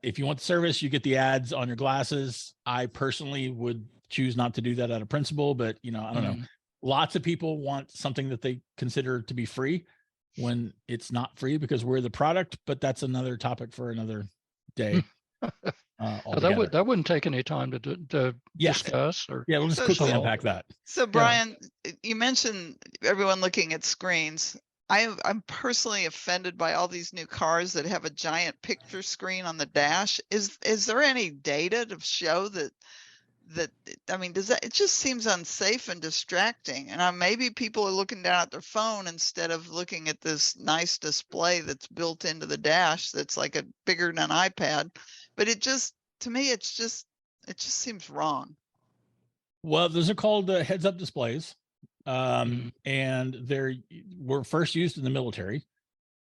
if you want the service, you get the ads on your glasses. I personally would choose not to do that out of principle, but I don't know. Lots of people want something that they consider to be free when it's not free because we're the product, but that's another topic for another day. That wouldn't take any time to discuss. Or we'll just quickly unpack that. So Bryan, you mentioned everyone looking at screens. I'm personally offended by all these new cars that have a giant picture screen on the dash. Is there any data to show that it just seems unsafe and distracting, and maybe people are looking down at their phone instead of looking at this nice display that's built into the dash that's like bigger than an iPad. But to me it just seems wrong. Well, those are called heads-up displays, and they were first used in the military,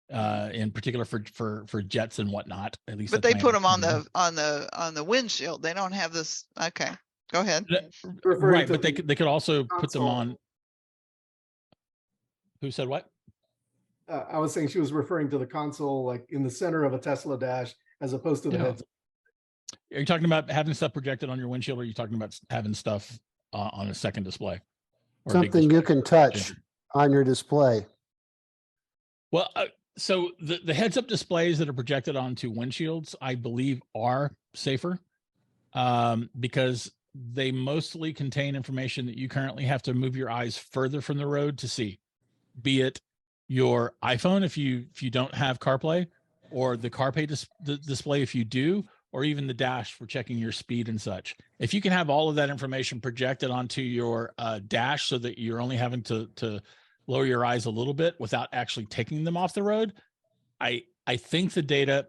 in particular for jets and whatnot. At least, but they put them on the windshield. They don't have this. Okay, go ahead. Right, but they could also put them on. Who said what? I was saying she was referring to the console, like in the center of a Tesla dash, as opposed to the heads. Are you talking about having stuff projected on your windshield, or are you talking about having stuff on a second display? Something you can touch on your display. Well, So the heads up displays that are projected onto windshields, I believe, are safer because they mostly contain information that you currently have to move your eyes further from the road to see, be it your iPhone if you don't have CarPlay, or the CarPlay display if you do, or even the dash for checking your speed and such. If you can have all of that information projected onto your dash so that you're only having to lower your eyes a little bit without actually taking them off the road, I think the data,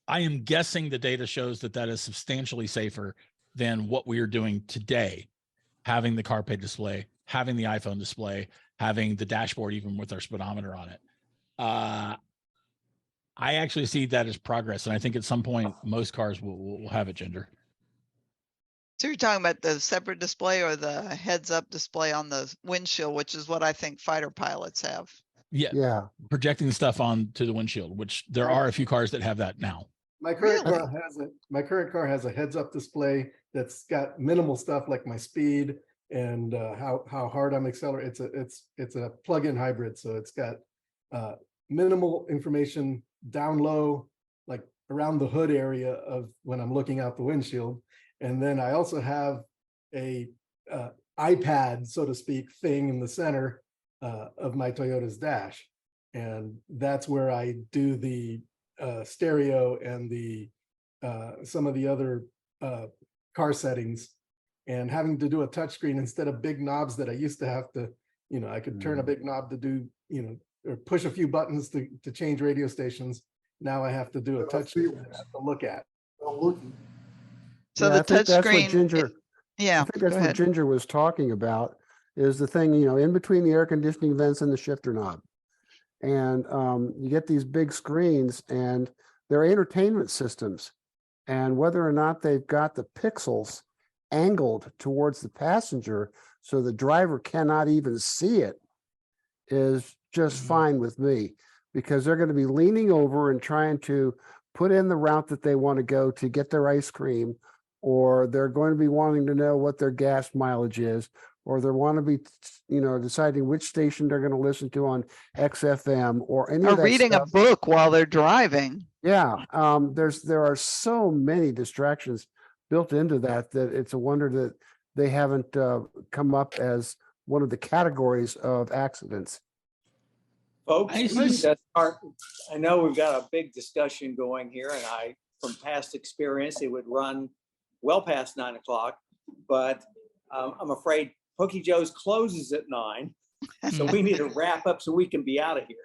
I am guessing the data shows that that is substantially safer than what we are doing today, having the CarPlay display, having the iPhone display, having the dashboard even with our speedometer on it. I actually see that as progress, and I think at some point most cars will have it, Ginger. So you're talking about the separate display or the heads up display on the windshield, which is what I think fighter pilots have. Yeah. Projecting stuff onto the windshield, which there are a few cars that have that now. My current Really? car has it. My current car has a heads-up display that's got minimal stuff like my speed and how hard I'm accelerating. It's a plug-in hybrid, so it's got minimal information down low, like around the hood area of when I'm looking out the windshield. And then I also have a iPad, so to speak, thing in the center of my Toyota's dash, and that's where I do the stereo and the some of the other car settings, and having to do a touchscreen instead of big knobs that I used to have to, I could turn a big knob to do, or push a few buttons to change radio stations. Now I have to do a touchscreen that I have to look at. So Yeah, the I think that's what touchscreen, Ginger, yeah, I think that's go what ahead. Ginger was talking about, is the thing, in between the air conditioning vents and the shifter knob. And you get these big screens and they're entertainment systems. And whether or not they've got the pixels angled towards the passenger so the driver cannot even see it is just fine with me, because they're going to be leaning over and trying to put in the route that they want to go to get their ice cream, or they're going to be wanting to know what their gas mileage is, or they want to be, deciding which station they're going to listen to on XFM or any Or of that reading a stuff. book while they're driving. Yeah, there are so many distractions built into that it's a wonder that they haven't come up as one of the categories of accidents. Folks, I I know we've got a big discussion going here, and from past experience, it would run well past 9 o'clock, but I'm afraid Pokey Joe's closes at 9. So we need to wrap up so we can be out of here.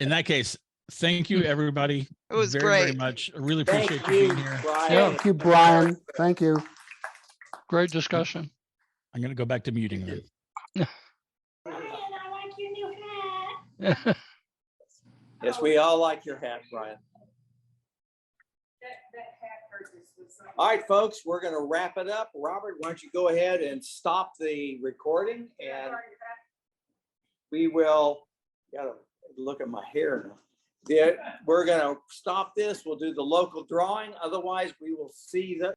In that case, thank you, everybody. It was very, very great. much. I really Thank appreciate you being you, here. Bryan. Thank you, Bryan. Thank you. Great discussion. I'm going to go back to muting then. Bryan, I like your new hat. Yes, we all like your hat, Bryan. All right, folks, we're going to wrap it up. Robert, why don't you go ahead and stop the recording, and we will, gotta look at my hair now. We're going to stop this. We'll do the local drawing. Otherwise, we will see the